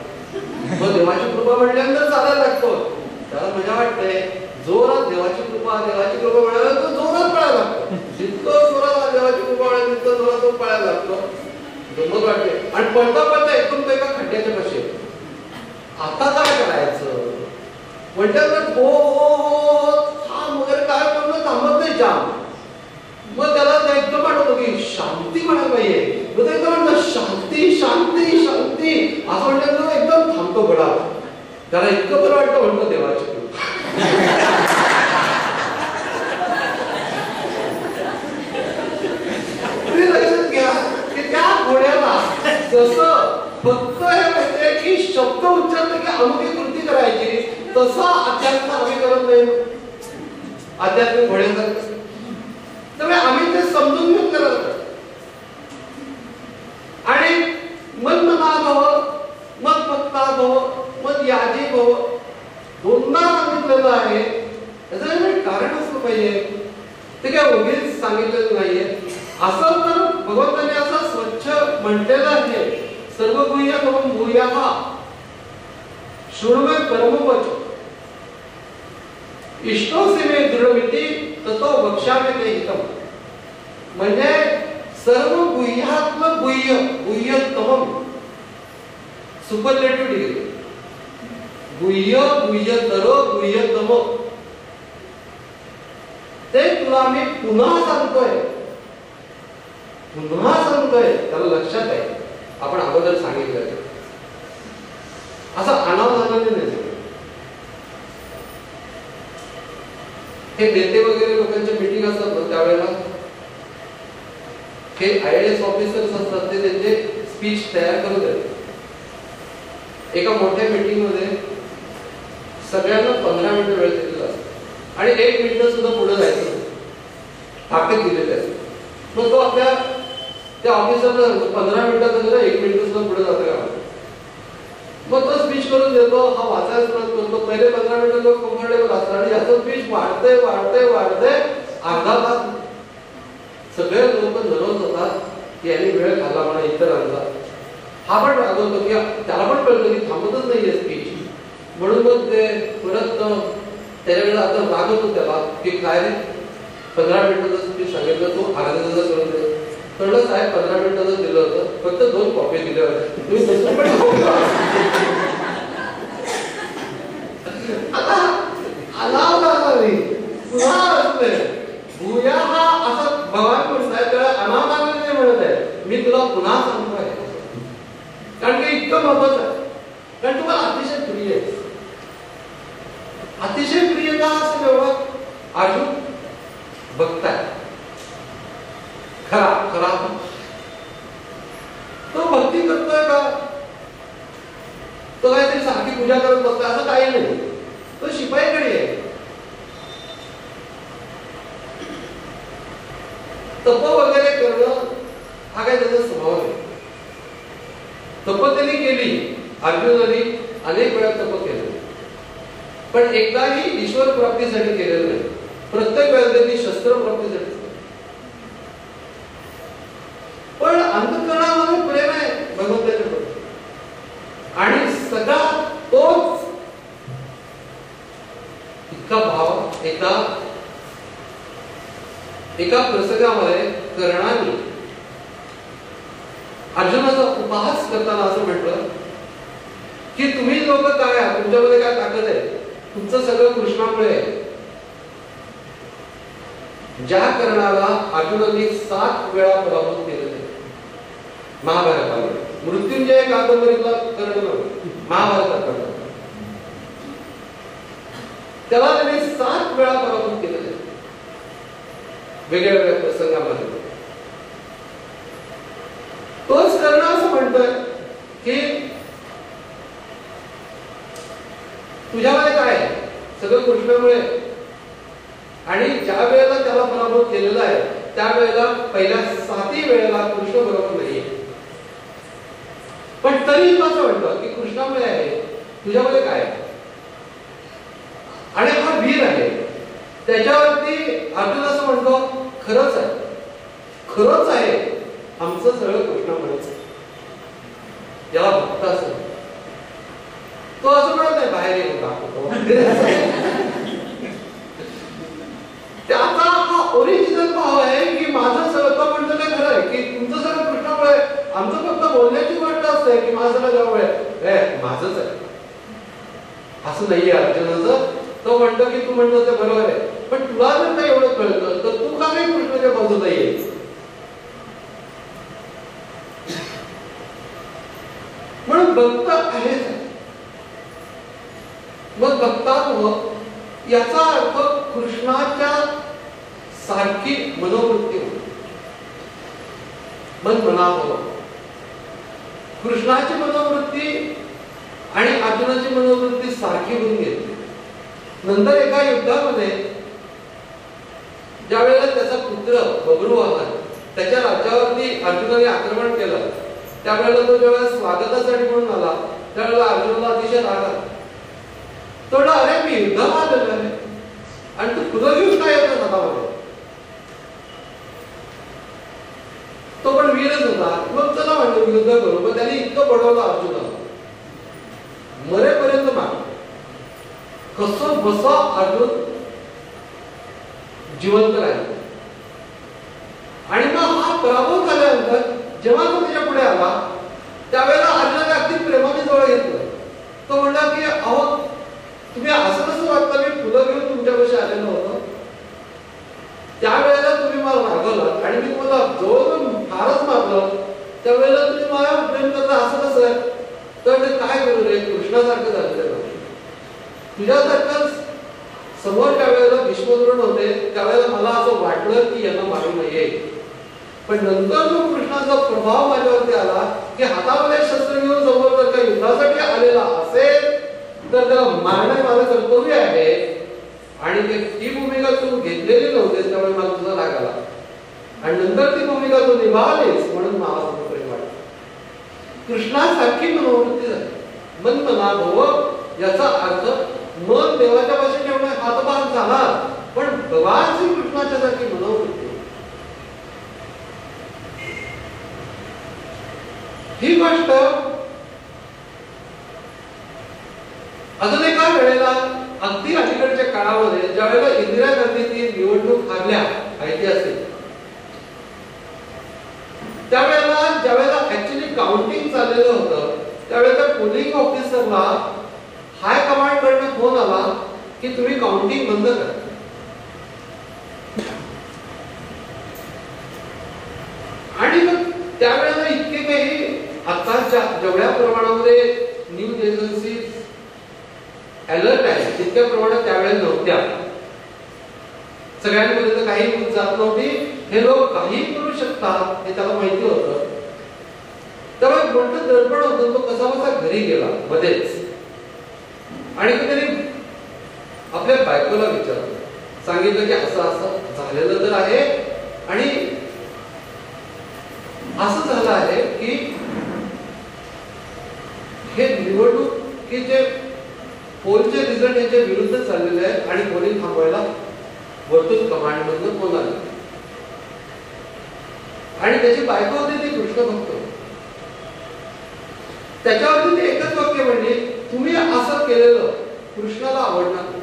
मग देवाची कृपा म्हटल्यानंतर चालायला लागतो. त्याला मजा वाटते, जोरात देवाची कृपा म्हणाला तो जोरात पळायला लागतो. जितकं जोरात देवाची कृपा म्हणाल तितकं जोरात तो पळायला लागतो. गंमत वाटते. आणि पळता पळता एकदम तो एका खड्ड्याच्या पाशी. आता काय करायचं म्हटलं हो हो हो थांब वगैरे काय करून थांबत नाही जाम. मग त्याला एकदम आठवतो की शांती म्हणायला पाहिजे. शांती शांती शांती असं म्हटलं तो एकदम थांबतो घोडा. त्याला इतकं बरं वाटतं म्हणतो देवाची कृपा. लक्षात घ्या की त्या घोड्याला जसं फक्त हे माहितीये की शब्द उच्चारले की अमुकी कृती करायची, तसं अध्यात्म आम्ही करत नाही. अध्यात्मिक घोड्यासारखं त्यामुळे आम्ही ते समजून घेऊन करत. आणि मन्मना भव मत भक्ता भव मत यादी भव दोनदा सांगितलेलं आहे. त्याचं कारण असलं पाहिजे, ते काय उगीच सांगितलेलं नाहीये. असं तर भगवंताने असं स्वच्छ म्हटलेलं आहे, सर्व गुह्यतमं भूयः शृण्वे कर्मवच इष्टोऽसि मे दृढमिति ततो वक्ष्यामि ते हितम्. म्हणजे सर्व गुह्यात्मक गुह्य गुह्यतमं सुपरलेटिव्ह डिग्री गुह्य गुह्यतर गुह्यतम ते तुला मी पुन्हा सांगतोय त्याला लक्षात आहे. आपण अगोदर सांगितलं असं अनावधानाने नाही. हे नेते वगैरे लोकांच्या मीटिंग असतात ना त्यावेळेला हे IAS ऑफिसर्स असतात, ते त्यांचे स्पीच तयार करून देतात. एका मोठ्या मीटिंग मध्ये सगळ्यांना 15 मिनिटं वेळ दिलेला असतो आणि 1 मिनिट सुद्धा पुढे जायचं ताकद दिलेली असते. मग तो आपल्या त्या ऑफिसरला 15 मिनिटात 1 मिनिट सुद्धा पुढे जातं का मग तो स्पीच करून देतो, हा वाचायला सुरुवात करतो. पहिले 15 मिनिटं लोक कम्फर्टेबल असतात आणि याचं स्पीच वाढतंय वाढतंय वाढतंय. अर्धा तास सगळे लोक नरवत होतात की यांनी वेळ घाला म्हणा इतरांचा. हा पण रागवतो की त्याला पण कळतं की थांबतच नाहीये स्पीच, म्हणून मग ते परत त्याच्याकडे आता रागवतो त्याला की काय रे 15 मिनिटाचं स्पीच सांगितलं, तू अर्ध्या तासाचं करून दे. कळलं साहेब 15 मिनिटाचं दिलं होतं, फक्त 2 कॉपी दिल्या होत्या, तुम्ही दुसरं पण भूया हा असं भगवान म्हणताय, त्याला अनामानाने नाही म्हणत आहे. मी तुला पुन्हा सांगतो आहे कारण की इतकं महत्वाचं आहे, कारण तुम्हाला अतिशय प्रिय आहे. अतिशय प्रिय का असं एवढं अर्जुन बघताय खरा खरा तो भक्ती करतोय का, तो काहीतरी सारखी पूजा करत बसतोय असं काही नाही. तो शिपाईकडे आहे. तप वगैरे करणं हा काय त्याचा स्वभाव आहे. तप त्यांनी केली, अर्जुनाने अनेक वेळा तप केलं, पण एकदाही ईश्वर प्राप्तीसाठी केलेलं नाही. प्रत्येक वेळेला त्यांनी शस्त्र प्राप्तीसाठी. पण अंतःकरणामध्ये प्रेम आहे भगवंताच्या प्रती आणि सगळा तोच इतका भाव. एका प्रसंगामध्ये कर्णाने अर्जुनाचा उपहास करताना असं म्हटलं की तुम्ही लोक काय आहात, तुमच्यामध्ये काय ताकद आहे, तुमचं सगळं कृष्णामुळे आहे. ज्या कर्णाला अर्जुनाने 7 वेळा पराभूत केलं महाभारतामध्ये, मृत्युंजय कादंबरीतला कर्ण महाभारतात कर्ण, त्याला त्यांनी 7 वेळा पराभूत केलेले वेगळ्या वेगळ्या प्रसंगामध्ये. तोच कर्ण असं म्हणतोय की तुझ्यामध्ये काय आहे, सगळं कृष्णामुळे. आणि ज्या वेळेला त्याला पराभूत केलेला आहे त्यावेळेला पहिल्या 7 वेळेला कृष्ण बरोबर नाहीये, पण तरी तो असं म्हणतो की कृष्णामुळे आहे, तुझ्यामध्ये काय आहे. आणि हा वीर आहे. त्याच्यावरती अर्जुन असं म्हणतो खरंच आहे, खरंच आहे, आमचं सगळं कृष्णामुळेच. याला भक्त असं तो असं म्हणत नाही बाहेर येऊन दाखवतो. त्याचा हा ओरिजिनल भाव आहे की माझं सगळं, तो म्हणतो काय खरं आहे की तुमचं सगळं कृष्णामुळे, आमचं फक्त बोलण्याची गोष्ट असते की माझं सगळं जवळ माझंच आहे असं नाहीये अर्जुनाचं. तो म्हणतो की तू म्हणतो ते बरोबर आहे, पण तुला जर काही एवढं कळतं तर तू का नाही कृष्णाच्या बाजूला ये. म्हणून भक्त आहेच. मग भक्तात्व याचा अर्थ कृष्णाच्या सारखी मनोवृत्ती होती. मन मनावर कृष्णाची मनोवृत्ती आणि अर्जुनाची मनोवृत्ती सारखी होऊन घेतली. नंतर एका युद्धामध्ये ज्या वेळेला त्याचा पुत्र बब्रुवाहन त्याच्या राज्यावरती अर्जुनाने आक्रमण केलं, त्यावेळेला तो जेव्हा स्वागतासाठी म्हणून आला त्यावेळेला अर्जुनाला अतिशय राग आला. तो म्हणला अरे मी युद्धाला आलेलो आहे आणि तू तुझं घेऊन काय येतो हातामध्ये. तो पण वीरच होता. मग चला म्हणतो युद्ध करू. पण त्याने इतकं बडवलं अर्जुनाला मरेपर्यंत माग कसं बसा अर्जुन जिवंत राहिला. आणि मग हा पराभव झाल्यानंतर जेव्हा तो त्याच्या पुढे आला त्यावेळेला अर्जुनाने अगदी प्रेमाने जवळ घेतलं. तो म्हणला की अहो तुम्ही असं कसं वाटतं, मी फुलं घेऊन तुमच्यापाशी आलेलो होतो, त्यावेळेला तुम्ही मला मागवलं आणि मी तुम्हाला जवळ फारच मागलं, त्यावेळेला तुम्ही मला प्रेम करता असं कसं आहे. तर ते काय करू रे, कृष्णासारखं झालेलं तुझ्यासारखं. समोर त्यावेळेला भीष्मद्रोण होते त्यावेळेला मला असं वाटलं की यांना मारू नये, पण नंतर जो कृष्णाचा प्रभाव माझ्यावरती आला की हातामध्ये शस्त्र घेऊन समोर जर का युद्धासाठी आलेला असेल तर त्याला मारणे माझं कर्तव्य आहे. आणि ती भूमिका तू घेतलेली नव्हतीस त्यामुळे मला तुझा राग आला आणि नंतर ती भूमिका तू निभावलीस म्हणून मला प्रेम वाटलं. कृष्णासारखी मनोवृत्ती झाली. मन मना भव याचा अर्थ मन देवाच्या पाशी ठेवणे हातभार झाला, पण भगवान श्रीकृष्णाच्या जागी मनोवृत्ती ही गोष्ट अजून एका वेळेला अगदी अलीकडच्या काळामध्ये ज्यावेळेला इंदिरा गांधी ती निवडणूक हारल्या ऐतिहासिक, ज्यावेळेला ऍक्च्युली काउंटिंग चाललेलं होतं त्यावेळेला पोलिंग ऑफिसरला हायकमांड कडनं फोन आला की तुम्ही काउंटिंग बंद करा. आणि मग त्यावेळेला इतके काही आता जेवढ्या प्रमाणामध्ये न्यूज एजन्सी अलर्ट आहे तितक्या प्रमाणात त्यावेळेला नव्हत्या. सगळ्यांपर्यंत काही न्यूज जात नव्हती. हे लोक काही करू शकतात हे त्याला माहिती होतं. तेव्हा मोठं दडपण होतं. तो कसा बसा घरी गेला मध्येच आणि कधी आपल्या बायकोला विचारलं, सांगितलं की असं असं झालेलं तर आहे आणि असं झालं आहे की हे निवडणुकीचे पोलचे रिझल्ट याच्या विरुद्ध चाललेले आहे आणि पोलिंग थांबवायला वर्तुळ कमांड मधून फोन आला. आणि त्याची बायको होती ती कृष्ण भक्त. त्याच्यावरती ते एकच वाक्य म्हणले, तुम्ही असं केलेलं कृष्णाला आवडणार नाही,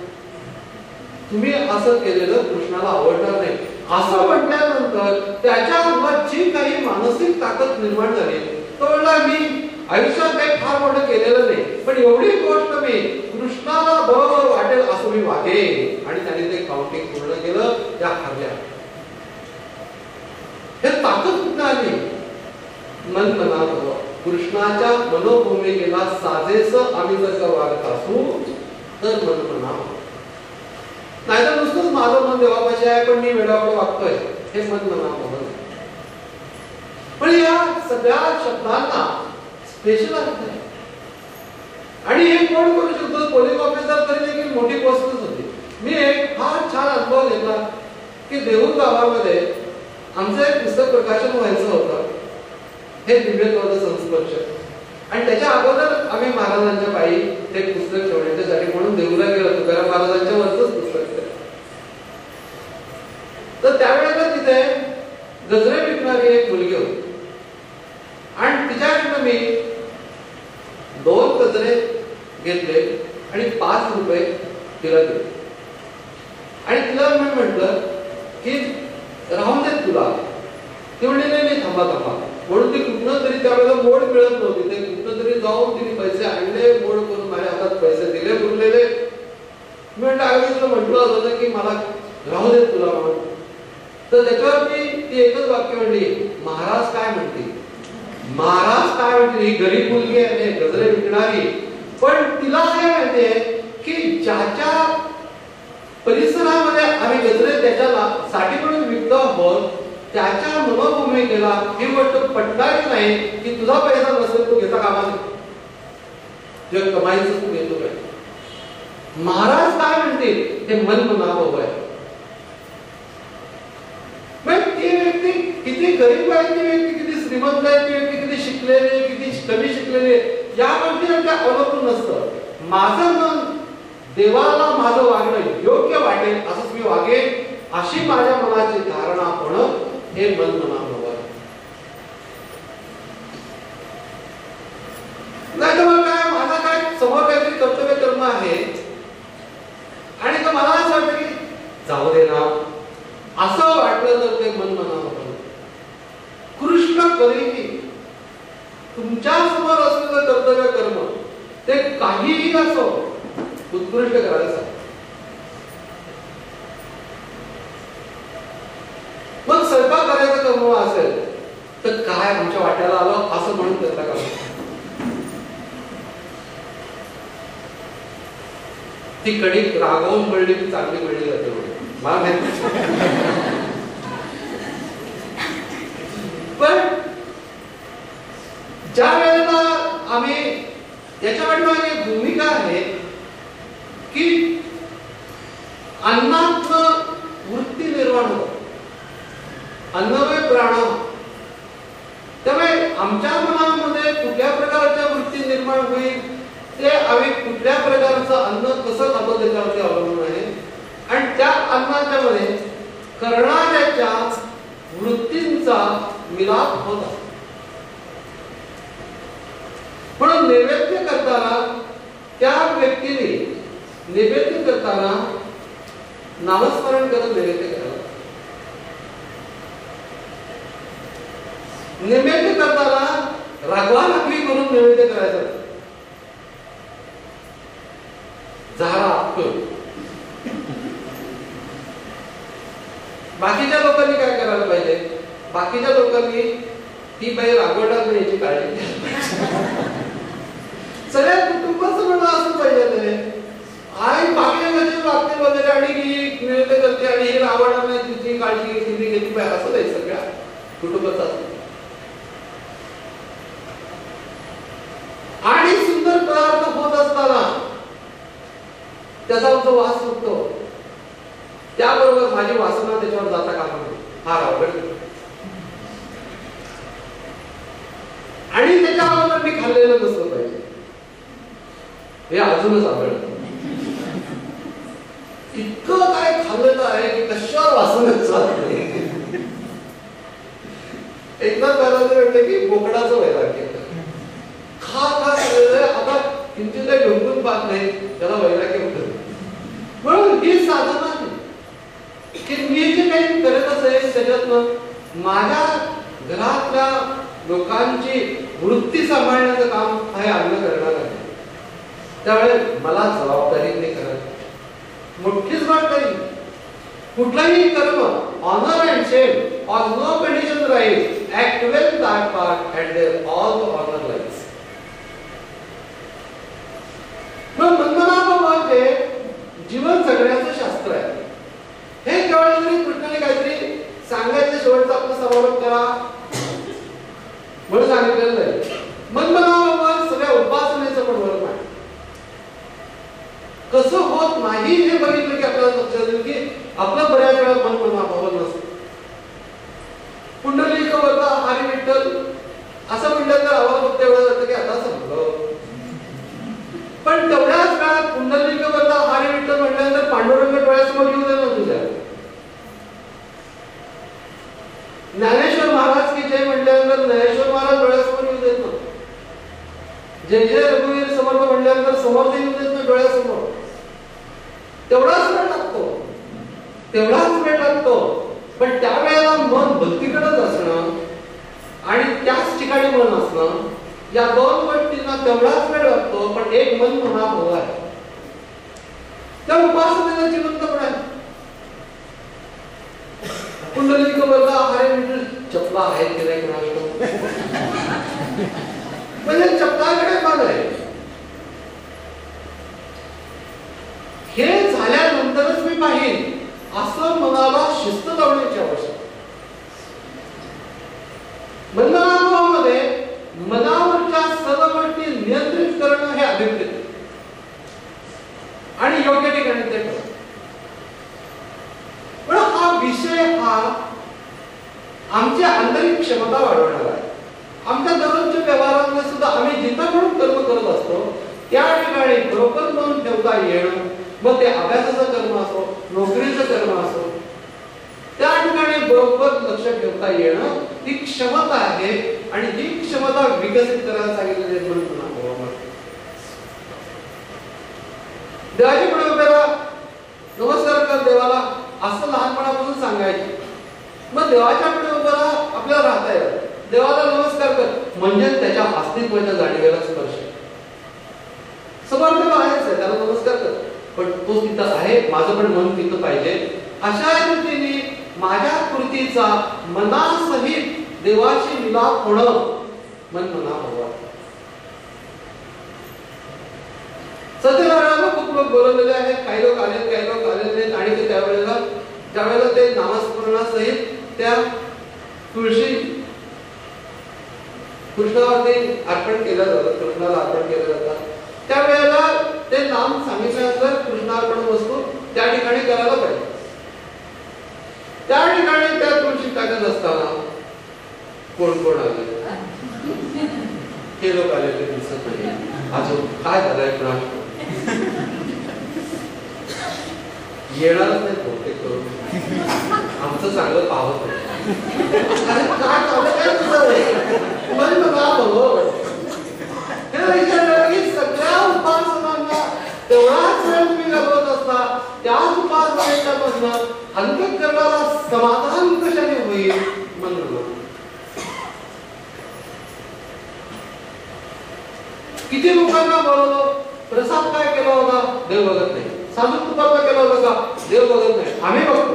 तुम्ही असं केलेलं कृष्णाला आवडणार नाही. असं म्हटल्यानंतर त्याच्या अंगात जी काही मानसिक ताकद निर्माण झाली, तो म्हणला मी आयुष्यात काही फार मोठं केलेलं नाही, पण एवढी गोष्ट मी कृष्णाला बरोबर वाटेल असं मी वागेन. आणि त्याने ते काउंटिंग पूर्ण केलं. त्या हारल्या. हे ताकद कुठं आली? मन मनात कृष्णाच्या मनोभूमिकेला साजेस आम्ही जर का वागत असू तर मन मना. नाहीतर नुसतंच माझं मन देवापाशी आहे पण मी वेळाकडे वागतोय हे मन मना. पण या सगळ्या शब्दांना स्पेशल अर्थ आहे. आणि हे कोण करू शकतो? पोलिंग ऑफिसर तरी देखील मोठी गोष्टच होती. मी एक फार छान अनुभव घेतला की देऊळ गावामध्ये आमचं एक पुस्तक प्रकाशन व्हायचं होतं, हे दिव्यत्वाचा संस्पर्श. आणि त्याच्या अगोदर आम्ही महाराजांच्या पायी ते पुस्तक ठेवण्यासाठी म्हणून देऊला गेलो. तुकाराम महाराजांच्या वरच पुस्तक. तर त्यावेळेला तिथे गजरे विकणारी एक मुलगी होती आणि तिच्याकडनं मी 2 गजरे घेतले आणि 5 रुपये तिला दिले. आणि तिला मी म्हटलं की राहून देत तुला. ती म्हणली नाही थांबा थांबा. म्हणून ती कुठनं तरी त्यावेळेला मोड मिळत नव्हती. ते कुठनं तरी जाऊन तिने पैसे आणले, मोड करून माझ्या हातात पैसे दिले उरलेले. मी म्हटलं आम्ही तुला म्हटलं होतं की मला राहू देत तुला म्हणून. तर त्याच्यावरती ती एकच वाक्य म्हणली, महाराज काय म्हणते, महाराज काय म्हणते. ही गरीब मुलगी आहे गजरे विकणारी, पण तिला काय माहितीये की ज्याच्या परिसरामध्ये आम्ही गजरे त्याच्या साठी म्हणून विकतो आहोत त्याच्या मनोभूमिकेला ही गोष्ट पटणारच नाही की तुझा पैसा नसेल तू घेता कामा नाही, तुझ्या कमाईचं तू घेतो काय. महाराज काय म्हणतील हे मन मनावं आहे. ती व्यक्ती किती गरीब आहे, ती व्यक्ती किती श्रीमंत आहे, ती व्यक्ती किती शिकलेली, किती कमी शिकलेली, या गोष्टीवर काय अवलंबून नसतं. माझं मन देवाला माझं वागणं योग्य वाटेल असंच मी वागेन अशी माझ्या मनाची धारणा होणं हे मन मनावर आहे. नाही तर मग काय माझा काय समोर काहीतरी कर्तव्य कर्म आहे आणि मला असं वाटतं की जाऊ दे ना असं वाटलं तर ते मन मनावर. कृष्ण कधीही तुमच्या समोर असलेलं कर्तव्य कर्म ते काहीही असो उत्कृष्ट करायचं. मग स्वयंपाक करायचं कर्म असेल तर काय आमच्या वाट्याला आलं असं म्हणून त्याचा काम. ती कणिक रागवून मळली की चांगली मळली जाते मला माहिती. पण ज्या वेळेला आम्ही याच्या पाठीमागे भूमिका आहे की अन्नात्म वृत्ती निर्माण होत, अन्नमय प्राण. त्यामुळे आमच्या मनामध्ये कुठल्या प्रकारच्या वृत्ती निर्माण होईल ते आम्ही कुठल्या प्रकारचं अन्न कसं खातो त्याच्यावरती अवलंबून आहे. आणि त्या अन्नाच्या मध्ये करणाऱ्याच्या वृत्तींचा मिलाप होता. म्हणून नैवेद्य करताना त्या व्यक्तीने नैवेद्य करताना नामस्मरण करत नैवेद्य करावं. नैवेद्य करताना रागवा राखवी करून नैवेद्य करायचं. झाडा बाकीच्या लोकांनी काय करायला पाहिजे? बाकीच्या लोकांनी ती बाई रागवणार नाही याची काळजी घ्यायला पाहिजे. सगळ्या कुटुंबाचं म्हणणं असं पाहिजे. आई बाकीच्या घरचे वागते वगैरे आणि ही नैवेद्य करते आणि ही रागवणार नाही तिची काळजी घेतली घेतली पाहिजे असं नाही. सगळ्या कुटुंबाचं असतं. आणि सुंदर पदार्थ होत असताना त्याचा जो वास सुटतो त्याबरोबर माझी वासना त्याच्यावर जाता कामा नये. फार आवडत. आणि त्याच्या अगोदर मी खाल्लेलं नसलं पाहिजे हे अजूनच आवडतं. इतकं काय खाल्लेलं आहे की कशावर वासनच जात नाही. एकदा करायचं म्हटलं की बोकडाचं वैराग्य खा खा खाल्लेलं आहे. आता किंचित ढोकून पाहत नाही त्याला वैराग्य होतं. म्हणून ही साधना की मी जे काही करत असेल त्याच्यातनं माझ्या घरातल्या लोकांची वृत्ती सांभाळण्याचं काम हे अन्न करणार आहे. त्यामुळे मला जबाबदारीने करत मोठीच वाट करीन. कुठलाही कर्म honour and shame on no condition right act well that part and there all the honour lies. म्हणजे जीवन जगण्याचं शास्त्र आहे. हे केवळ जरी कृष्णाने काहीतरी सांगायचं शेवटचा आपला समारोप करा म्हणून सांगितलेलं नाही. मनमनावर सगळ्या उपासनेचं पण वर्ग आहे. कसं होत नाही हे बघितलं की आपल्याला लक्षात येईल की आपलं बऱ्याच वेळा मन मनाभाव नसतं. पुंडलिक वरदा हरी विठ्ठल असं म्हटलं तर आवाज फक्त एवढं जातं की आता संपलं. पण तेवढ्याच काळात पुंडलिक वरदा हरी विठ्ठल म्हटल्यानंतर पांडुरंग डोळ्यासमोर येऊ दे ना तुझ्या. ज्ञानेश्वर महाराज की जय म्हटल्यानंतर ज्ञानेश्वर महाराज डोळ्यासमोर येऊ देत ना. जय जय रघुवीर समर्थ म्हटल्यानंतर समर्थ येऊ देत ना डोळ्यासमोर. तेवढाच वेळ लागतो. तेवढाच वेळ लागतो. पण त्यावेळेला मन भक्तीकडेच असणं आणि त्याच ठिकाणी मन असणं या दोन गोष्टींना तेवढाच वेळ लागतो. पण एक मन म्हणा हवं आहे. त्या उपासनेला जिवंतपण आहे. पुंडलिक वरदा हरी विठ्ठल चपला आहेत की नाही कोणाला म्हणजे चपलाकडे मन आहे. हे झाल्यानंतरच मी पाहिन असं मनाला शिस्त लावण्याची आवश्यकता. मननानुभवामध्ये मनावरच्या सर्व गोष्टी नियंत्रित करणं हे अभिप्रेत आणि योग्य ठिकाणी ते करणं. पण हा विषय हा आमची आंतरिक क्षमता वाढवणार आहे. आमच्या दररोजच्या व्यवहारांमध्ये सुद्धा आम्ही जिथं म्हणून कर्म करत असतो त्या ठिकाणी बरोबर नोंद ठेवता येणं. मग ते अभ्यासाचं कर्म असो नोकरीचं कर्म असो त्या ठिकाणी बरोबर लक्ष ठेवता येणं ही क्षमता आहे. आणि ही क्षमता विकसित करायला सांगितलेली आहे. म्हणून देवाच्या पुढे उभे राहा नमस्कार कर देवाला असं लहानपणापासून सांगायचे. मग देवाच्या पुढे उभं राहा आपल्याला राहता येईल. देवाला नमस्कार कर म्हणजे त्याच्या अस्तित्वाच्या जाणीवेला स्पर्श. समोर देव आहेच आहे त्याला नमस्कार कर पण तो तिथं आहे. माझं पण मन तिथं पाहिजे. अशा रीतीने माझ्या कृतीचा मनासहित देवाशी मिलाप होणं मन मना हवं. सत्यनारायणाला खूप लोक बोलवलेले आहेत. काही लोक आले काही लोक आलेले नाहीत. आणि ते त्यावेळेला ज्यावेळेला ते नामस्मरणासहित त्या तुळशी कृष्णावरती अर्पण केलं जातं कृष्णाला अर्पण केलं जातं त्यावेळेला ते नाम सांगितल्यानंतर कृष्णार्पण वस्तू त्या ठिकाणी करायला पाहिजे. त्या ठिकाणी त्या तुळशी टाकत असताना कोण कोण आले हे लोक आलेले दिसत नाही. अजून काय झालंय कुणास येणारच नाही बहुतेक करून. आमचं चांगलं पाहत नाही. काय चाललं काय तुझं मन बघा बघ. हे विचारलं की सगळ्या उपासनांना तेवढाच वेळ तुम्ही घालवत असता, त्याच उपासनेच्यापासून अंतःकरणाला समाधान कशाने होईल म्हणून. किती लोकांना बोलवलं, प्रसाद काय केला होता, देव बघत नाही. साधू तुपाला केला होता का, देव बघत नाही. आम्ही बघतो.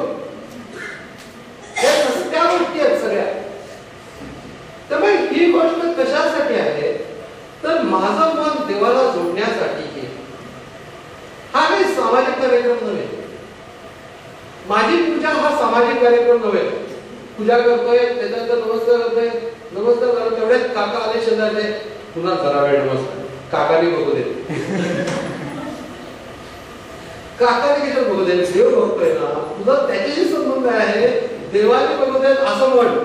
हे त्या गोष्टी आहेत सगळ्या. त्यामुळे ही गोष्ट कशासाठी आहे तर माझं मन देवाला जोडण्यासाठी. हा काही सामाजिक कार्यक्रम नव्हे. माझी पूजा हा सामाजिक कार्यक्रम नव्हे. पूजा करतोय, त्याच्यानंतर नमस्कार करतोय, नमस्कार करतो, तेवढ्यात काका आले शेजारचे, पुन्हा जरा वेळ नमस्कार. काकाने बघू दे. काकाने कशा बघू दे, देव बघतोय ना, तुझा त्याच्याशी संबंध आहे, देवाने बघू दे असं म्हण.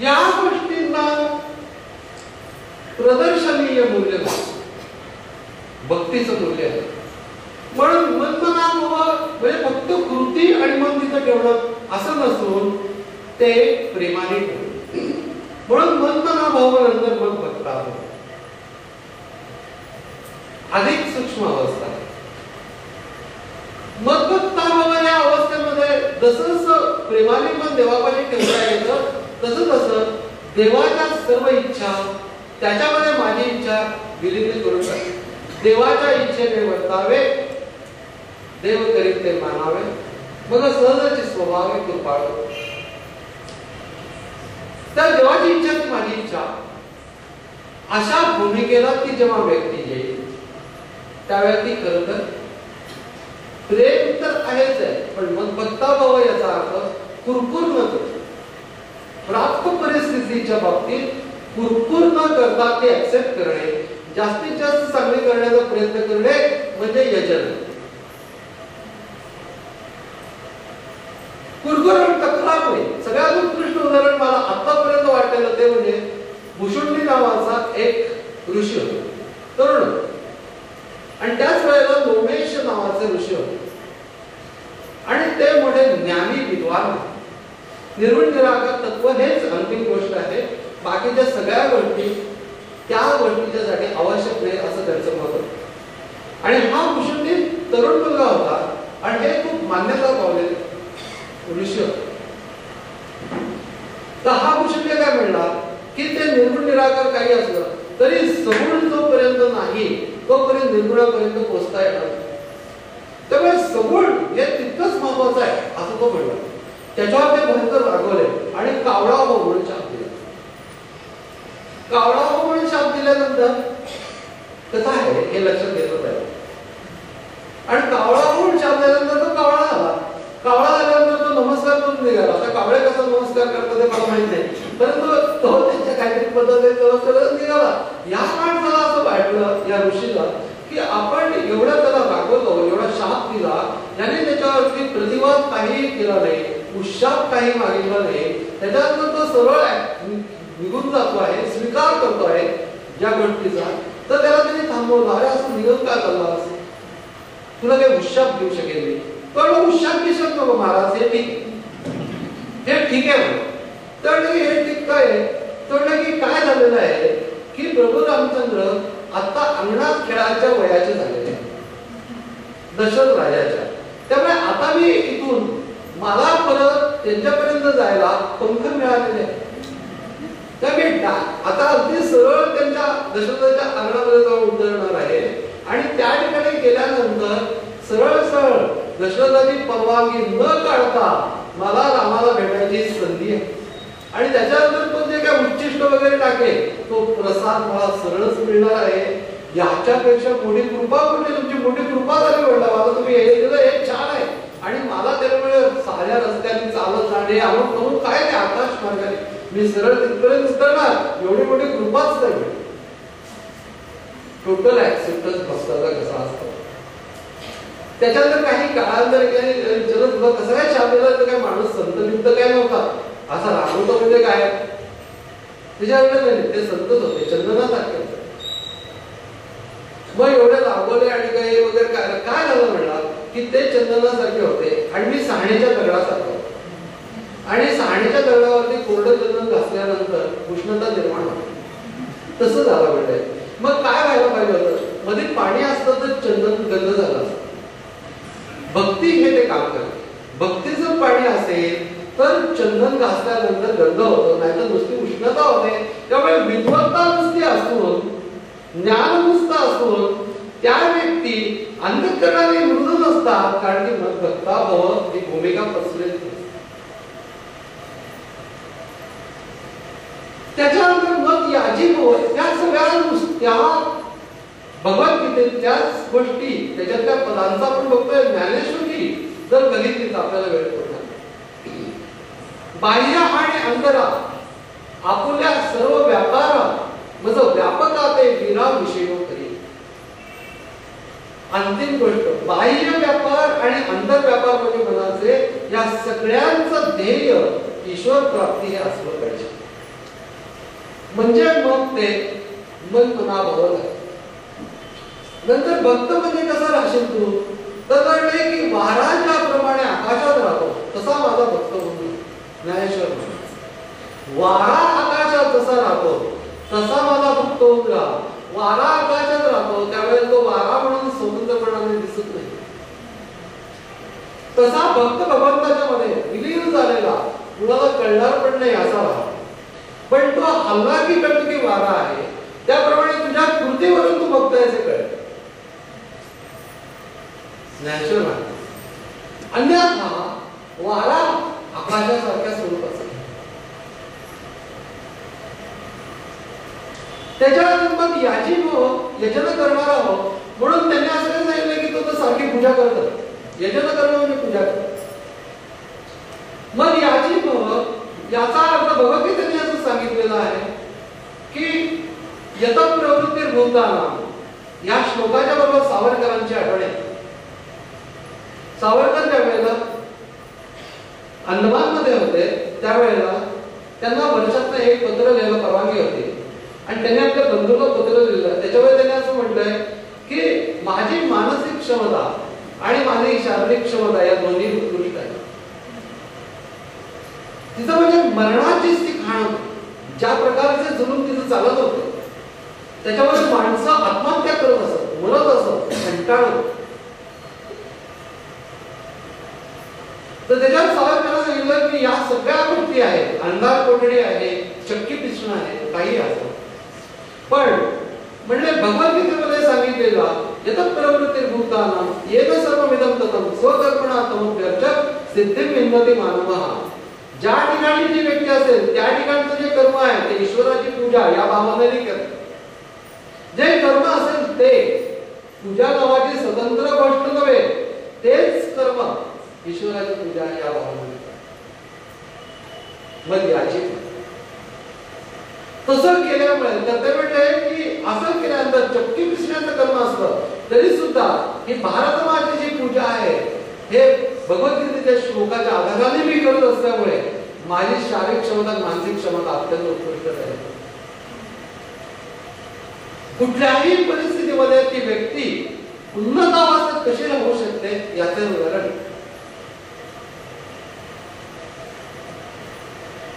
या गोष्टींना प्रदर्शनीय मूल्य नाही, भक्तीचं मूल्य आहे. म्हणून मनमनाभव म्हणजे फक्त कृती आणि मन तिथं ठेवणं असं नसून ते प्रेमाने ठेवणं. म्हणून मनमनाभव नंतर मन भक्ताभव. अधिक सूक्ष्म अवस्था. मदभक्ताभव या अवस्थेमध्ये जसं जसं प्रेमाने मन देवापाशी ठेवता येतं तसं तसं देवाच्या सर्व इच्छा त्याच्यामध्ये माझी इच्छा विलीन करून टाकते. देवाच्या इच्छेने वर्तावे, देव करीत ते मानावे, मग सहजची स्वभावे कृपाळ. त्या देवाची इच्छा ती माझी इच्छा अशा भूमिकेला ती जेव्हा व्यक्ती येईल त्यावेळी ती खरं तर प्रेम तर आहेच आहे, पण मग भक्ताभाव याचा अर्थ कुरकुर न करतो. प्राप्त परिस्थितीच्या बाबतीत कुरकुर न करता ते ऍक्सेप्ट करणे, जास्तीत जास्त चांगली करण्याचा प्रयत्न करणे म्हणजे यजन. कुरकुर आणि तक्रार नाही. सगळ्यात उत्कृष्ट उदाहरण मला आतापर्यंत वाटलेलं ते म्हणजे भुषुंडी नावाचा एक ऋषी होता, तरुण. आणि त्याच वेळेला लोमेश नावाचे ऋषी होते आणि ते मोठे ज्ञानी विद्वान. निर्गुण निराकार तत्व हेच अंतिम गोष्ट आहे, बाकीच्या सगळ्या गोष्टी त्या गोष्टीच्यासाठी आवश्यक नाही असं त्यांचं मत होतं. आणि हा भुषुंडी तरुण मुलगा होता आणि हे खूप मान्यता पावलेले ऋषी होते. तर हा भुषुंडी काय म्हणला की ते निर्गुण निराकार काही असलं तरी सगुण जोपर्यंत नाही तोपर्यंत निर्गुणापर्यंत पोहोचता येणार. त्यामुळे सगुण हे तितकंच महत्वाचं आहे असं तो म्हणला. त्याच्यावर ते भयंकर रागवले आणि कावळा हो म्हणून शाप दिला. कावळा हो म्हणून शाप दिल्यानंतर कसं आहे हे लक्षात घेतलं पाहिजे. आणि कावळा हो म्हणून शाप दिल्यानंतर तो कावळा झाला. कावळा झाल्यानंतर तो नमस्कार करून निघाला. आता कावळे कसा नमस्कार करतात ते मला माहित नाही, परंतु तो त्यांच्या काहीतरी पद्धतीने नमस्कार करून निघाला. या माणसाला असं वाटलं, या ऋषीला, की आपण एवढं त्याला रागवतो, एवढा शाप दिला, याने त्याच्यावरती प्रतिवाद काही केला नाही, उशाप काही मागितला नाही, त्याच्यानंतर तो सरळ निघून जातो आहे, स्वीकार करतो आहे ज्या गोष्टीचा. तर त्याला त्यांनी थांबवलं. अरे असं निघून का चालला, असं तुला काही उशाप देऊ शकेल मी, पण उशाप दिसत नको महाराज, हे ठीक आहे. तर हे ठीक काय तर की काय झालेलं आहे की प्रभू रामचंद्र आता अंगणात खेळाच्या वयाचे झालेले दशरथ राजाच्या. त्यामुळे आता मी इथून मला परत त्यांच्यापर्यंत जायला पंख मिळालेले. त्यामुळे आता अगदी सरळ त्यांच्या दशरथाच्या अंगणामध्ये जाऊन उतरणार आहे आणि त्या ठिकाणी गेल्यानंतर सरळ सरळ दशरथाची परवानगी न काढता मला रामाला भेटायची संधी आहे. आणि त्याच्यानंतर तो जे काय उच्चिष्ट वगैरे टाकेल तो प्रसाद मला सरळच मिळणार आहे. याच्यापेक्षा मोठी कृपा कुठली, तुमची मोठी कृपा झाली म्हणला. मला तुम्ही हे दिलं हे छान आहे. आणि मला त्यामुळे साऱ्या रस्त्याने चालत जाणे अमुक करून काय नाही, आकाश मार्गाने मी सरळ तिथपर्यंत उतरणार, एवढी मोठी कृपाच नाही. टोटल ऍक्सेप्टन्स भक्ताचा कसा असतो. त्याच्यानंतर काही काळानंतर विचारलं तुला कसं काय शाप दिला, तर काय माणूस संत बिंत काय नव्हता, असा रागवतो म्हणजे काय. त्याच्यावर नाही, ते संतच होते, चंदनासारखे होते. मग एवढे लावले आणि काही वगैरे काय झालं म्हणला की ते चंदनासारखे होते आणि मी साहण्याच्या दगडासारखं होतो. आणि साहण्याच्या दगडावरती कोरडं चंदन घासल्यानंतर उष्णता निर्माण होते. तसं झालं म्हणजे मग काय व्हायला पाहिजे होतं, मध्ये पाणी असतं तर चंदन गंध झालं असतं. भक्ती हे ते काम करते. भक्तीचं पाणी असेल तर चंदन घासल्यानंतर गंध होतो, नाहीतर नुसती उष्णता होते. त्यामुळे विद्वत्ता नुसती असून, ज्ञान नुसतं असून त्या व्यक्ती अंतःकरणाने मृदू नसतात, कारण की भक्ता भव ही भूमिका पसरली. त्याच्यानंतर मग याची त्या सगळ्या नुसत्या भगवद्गीतेत त्याच गोष्टी, त्याच्यातल्या पदांचा आपण बघतोय. ज्ञानेश्वरी जर बघितली तर आपल्याला वेळ पडणार. बाह्य आणि अंतरा आपुल्या सर्व व्यापारा मज व्यापका ते विराम विषयो करी. अंतिम गोष्ट बाह्य व्यापार आणि अंतर व्यापार म्हणजे म्हणायचे या सगळ्यांचं ध्येय ईश्वर प्राप्ती हे असलं पाहिजे. म्हणजे मग ते मन मनाभाव आहे. नंतर भक्त म्हणजे कसं राहशील तू, तर कळले की वारा ज्याप्रमाणे आकाशात राहतो तसा माझा भक्त म्हणून ज्ञानेश्वर वारा आकाशात जसा राहतो तसा माझा भक्त होऊन राहा. वारा आकाशात राहतो त्यावेळेस तो वारा म्हणून स्वतंत्रपणाने दिसत नाही. तसा भक्त भगवंताच्या मध्ये विलीन झालेला, कुणाला कळणार पण नाही असा राहा. पण तो हल्ला की कळतो की वारा आहे, त्याप्रमाणे तुझ्या कृतीवरून तू बघतायचे कळत. ज्ञानेश्वर अन्यथा वारा आकाशासारख्या स्वरूपाचा. त्याच्यानंतर मग याची यजन करणार आहोत म्हणून त्यांनी असं सांगितलं की तो तर सारखी पूजा करतात. यजन करणं म्हणजे पूजा करणं. मग याची याचा अर्थ भगवद्गीतेने असं सांगितलेलं आहे की यतम प्रवृत्ती भूतानाम. या श्लोकाच्या बरोबर सावरकरांची आठवण येते. सावरकर ज्या वेळेला अंदमान मध्ये होते त्यावेळेला त्यांना वर्षातनं एक पत्र लिहायला परवानगी होती आणि त्यांनी आपल्या बंधूला पत्र लिहिलं. त्याच्यावर त्यांनी असं म्हटलंय की माझी मानसिक क्षमता आणि माझी शारीरिक क्षमता या दोन्ही उत्कृष्ट आहेत. तिचं म्हणजे मरणाचीच ती खाण होती. ज्या प्रकारचे जुलूम तिचं चालत होते त्याच्यामध्ये माणसं आत्महत्या करत असत, मरत असत, कंटाळत. तर त्याच्यात सावरकरांना सांगितलं की या सगळ्या गोष्टी आहेत, अंधार कोठडी आहे, चक्की पिसणं आहे, काही असं. पण म्हणजे भगवद्गीतेमध्ये सांगितलेला यतः प्रवृत्ती भूतानां येन सर्वमिदं ततं स्वकर्मणा तमोप्यर्च सिद्धिं विन्दति मानवः. ज्या ठिकाणी जी व्यक्ती असेल त्या ठिकाणचं जे कर्म आहे ते ईश्वराची पूजा या भावनेने करते. जे कर्म असेल ते पूजा नावाची स्वतंत्र गोष्ट नव्हे, तेच कर्म ईश्वराची पूजा या भावनेने. मग याची तसं केल्यामुळे ते म्हणले की असं केल्यानंतर चक्की पिसण्याचं कर्म असतं तरी सुद्धा ही भारत मातेची पूजा आहे हे भगवद्गीतेच्या श्लोकाच्या आधाराने मी करत असल्यामुळे माझी शारीरिक क्षमता मानसिक क्षमता अत्यंत उत्कृष्ट आहे. कुठल्याही परिस्थितीमध्ये ती व्यक्ती उन्नत अवस्थेत कशी राहू शकते याचे उदाहरण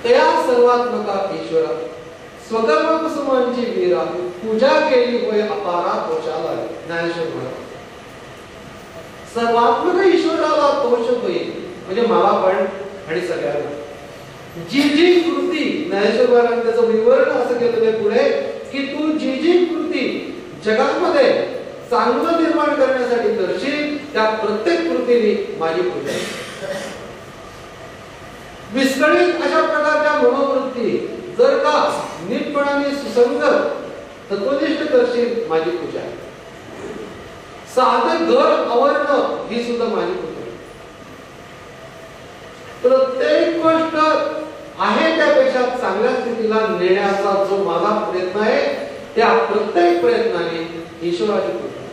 त्या सर्वात्मका ईश्वरा स्वकर्म कुसुमांची वीरा पूजा केली होय अपारा तोषाला. ज्ञानेश्वर महाराज सर्वात्मक ईश्वराला तोष होईल म्हणजे मला पण आणि सगळ्यांना. जी जी कृती ज्ञानेश्वर महाराज त्याचं विवरण असं केलेलं आहे पुढे की तू जी जी कृती जगामध्ये चांगलं निर्माण करण्यासाठी करशील त्या प्रत्येक कृतीने माझी पूजा. विस्कळीत अशा प्रकारच्या मनोवृत्ती जर का नीटपणाने सुसंगत तत्वनिष्ठ करशील माझी पूजा. साधं घर आवरणं ही सुद्धा माझी पूजा. प्रत्येक गोष्ट आहे त्यापेक्षा चांगल्या स्थितीला नेण्याचा जो माझा प्रयत्न आहे त्या प्रत्येक प्रयत्नाने ईश्वराची पूजा.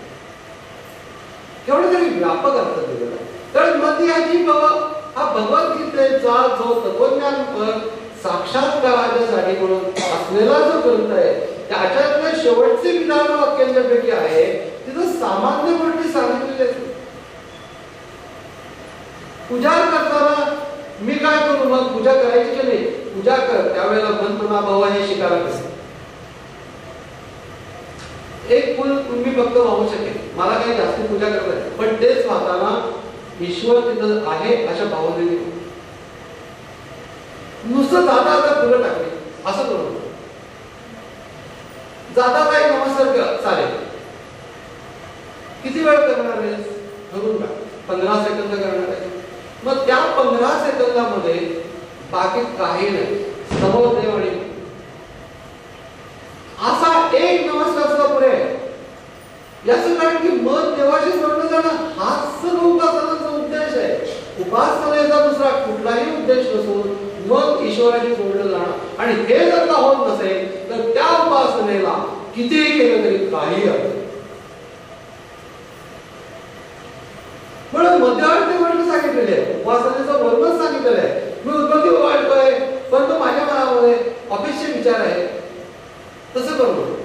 केवढा तरी व्यापक अर्थ दिलेला आहे. तर मध्याची हा भगवद्गीतेचा जो तत्वज्ञान साक्षात्काराच्यासाठी म्हणून असलेला जो ग्रंथ आहे त्याच्यातले शेवटचे विधान वाक्यांच्यापैकी आहे तिथं सामान्य गोष्टी सांगितलेल्या आहेत. पूजा करताना मी काय करू, मग पूजा करायची की नाही, पूजा कर त्यावेळेला मन मना भाव हे शिकायला कसं. एक फुल तुम्ही फक्त वाहू शकेल, मला काही जास्त पूजा करता, पण तेच वाहताना ईश्वर तिथं आहे अशा भावनेने नुसतं जाता आता फुलं टाकली असं करू. जाता काही नमस्कार चालेल, किती वेळ करणार आहे ठरवून का, 15 सेकंद करणार आहे. मग त्या 15 सेकंदामध्ये बाकी काही नाही, समोर देव आणि असा एक नमस्कार सुद्धा पुरे आहे. याचं कारण की मन देवाशी जोडलं जाणं हाच सर्व उपासनाचा उद्देश आहे. उपासनेचा दुसरा कुठलाही उद्देश नसून मग ईश्वराशी जोडलं जाणं, आणि हे जर का होत नसेल तर त्या उपासनेला कितीही केलं तरी काही अर्थ नाही. म्हणून मध्यवर्ती वर्ग सांगितलेले आहे, उपासनेचं वर्णन सांगितलेलं आहे. मी उद्बत्ती वाढतोय परंतु माझ्या मनामध्ये ऑफिसचे विचार आहे, तसं करतो.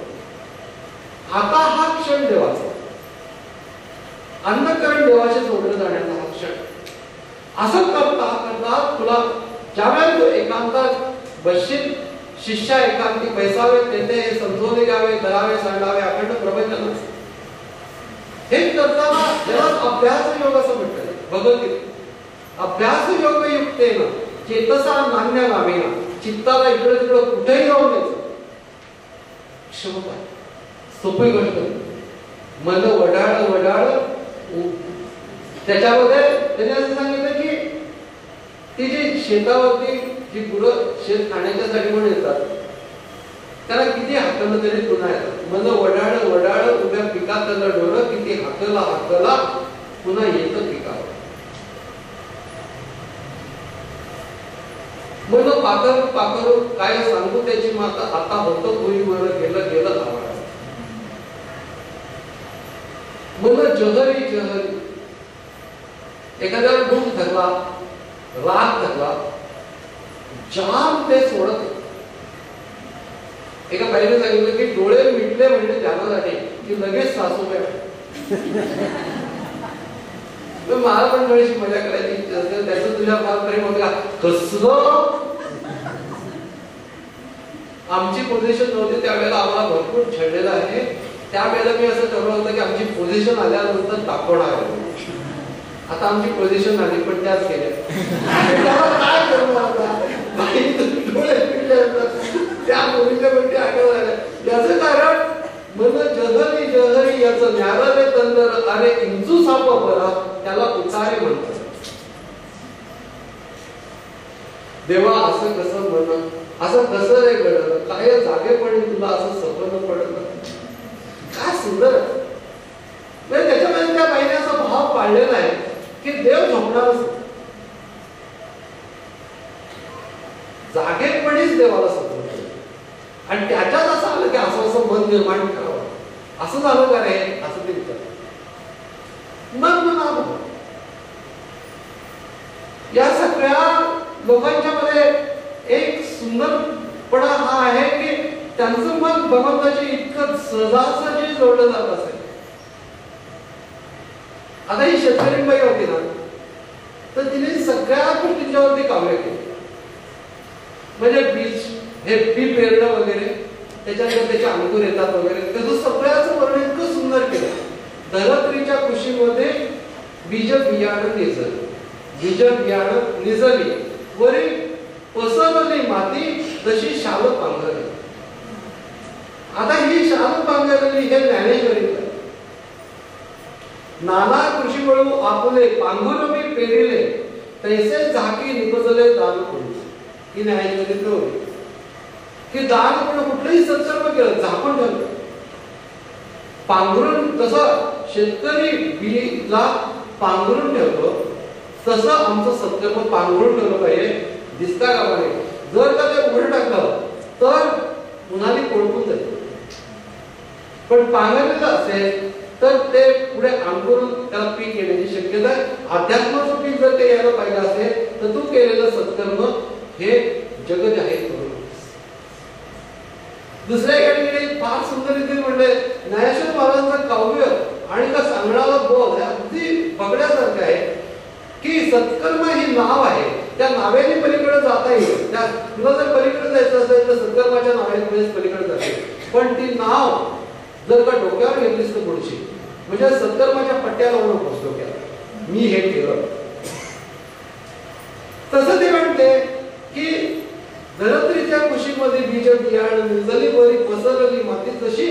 आता हा क्षण देवाचा, अंतःकरण देवाशी जोडलं जाण्याचा हा क्षण. असं करता करता तुला ज्यावेळेला तू एकांतात बसशील, शिष्या एकांती बैसावे, तेथे हे समजवले घ्यावे, करावे, सांडावे, अखंड प्रवचन. हे करताना याला अभ्यास योग असं म्हटलं भगवद्गीता. अभ्यास योग युक्तेन चेतसा नान्य गावेना, चित्ताला इकडे तिकडे कुठेही जाऊन द्यायचं. क्षमता सोपी गोष्ट. मन वडाळ वडाळ त्याच्यामध्ये त्याने असं सांगितलं की ती जी शेतावरती जी गुरं शेत खाण्याच्यासाठी म्हणून येतात त्याला किती हाकलं तरी पुन्हा येतात. मन वडाळ वडाळ उभ्या पिकात त्याला डोळं, किती हाकला हाकला पुन्हा येतं पिकावर. मन पाकर पाकर काय सांगू त्याची माता, आता होतं भुईवर गेलं गेलं आवाज. मन जहरी जहरी, एखाद्याला दुःख धरला, राग धरला, जाम ते सोडत. एका बाईने सांगितलं की डोळे मिटले म्हणजे ध्यानासाठी की लगेच सासूबाई. मला पण थोडीशी मजा करायची, त्याचं तुझ्या फार प्रेम होतं का, कसलं. आमची पोझिशन नव्हती त्यावेळेला, आम्हाला भरपूर छळलेलं आहे. त्यावेळेला मी असं ठरवलं होतं की आमची पोझिशन आल्यानंतर दाखवणार आहे. आता आमची पोझिशन आली पण त्याच केल्या. काय करू आता, त्या मुलीच्या गोष्टी आठवल्या. याचं कारण मन जहरी जहरी याचं न्यायालय तंत्र अरे इंचू साप बरा त्याला उतारे म्हणतात. देवा असं कसं म्हण, असं कसं रे घडलं, काय जागेपणी तुला असं स्वप्न पडलं, काय सुंदर. म्हणजे त्याच्यामध्ये त्या बाईने असा भाव पाळलेला आहे की देव झोपणारच जागेपणीच देवाला स्वप्न. आणि त्याच्यात असं आलं की असं असं मन निर्माण करावं, असं झालं का रे असं ते विचार. मग म्हणा या सगळ्या लोकांच्या मध्ये एक सुंदरपणा हा आहे की त्यांचं मन भगवंताची इतकं सहजासहजी जोडलं जात असेल. आता ही शेतकरी बाई होती ना, तर तिने सगळ्या गोष्टींच्यावरती काव्य केली. म्हणजे बीज हे बी पेरणं वगैरे, त्याच्यानंतर त्याचे अंकुर येतात वगैरे, त्याचं सगळ्याचं वर्णन इतकं सुंदर केलं. धरत्रीच्या कुशीमध्ये बीज बियाणं निजल, बीज बियाणं निजली, वरी पसरली माती तशी शाल पांघरली. आता ही शाल पांघरली हे ज्ञानेश्वरी. नाना कृषी वळू आपुले पांघुर मी पेरिले, तैसे झाकी निपजले दान करून. ही ज्ञानेश्वरी होती की दान पण कुठलंही सत्कर्म केलं झाकून ठेवलं. पांघरून कसं शेतकरी बीला पांघरून ठेवतो तसं आमचं सत्कर्म पांघरून ठेवलं पाहिजे. दिसता का पाहिजे. जर का ते उघड टाकलं तर उन्हाळी कोळपून जाते, पण पांघरलेलं असेल तर ते पुढे अंकुरून त्याला पीक येण्याची शक्यता आहे. अध्यात्माचं पीक जर ते यायला पाहिजे असेल तर तू केलेलं सत्कर्म हे जग जाहीर करू नकोस. दुसऱ्या ठिकाणी फार सुंदर रीतीने म्हणले ज्ञानेश्वर महाराजांचं काव्य आणि का सांगणारा बोल हे अगदी बघण्यासारखं आहे की सत्कर्म ही नाव आहे, त्या नावेने पलीकडे जाता येईल. त्या तुला जर पलीकडे जायचं असेल तर सत्कर्माच्या नावेने पलीकडे जाते. पण ती नाव जर का डोक्यावर घेतलीस तर पुढची म्हणजे सत्कर्माच्या पट्ट्या लावून नकोस डोक्यात मी हे केलं. तसं ते म्हणते की धरत्रीच्या कुशीमध्ये बीज बियाण निजली बरी पसरली माती तशी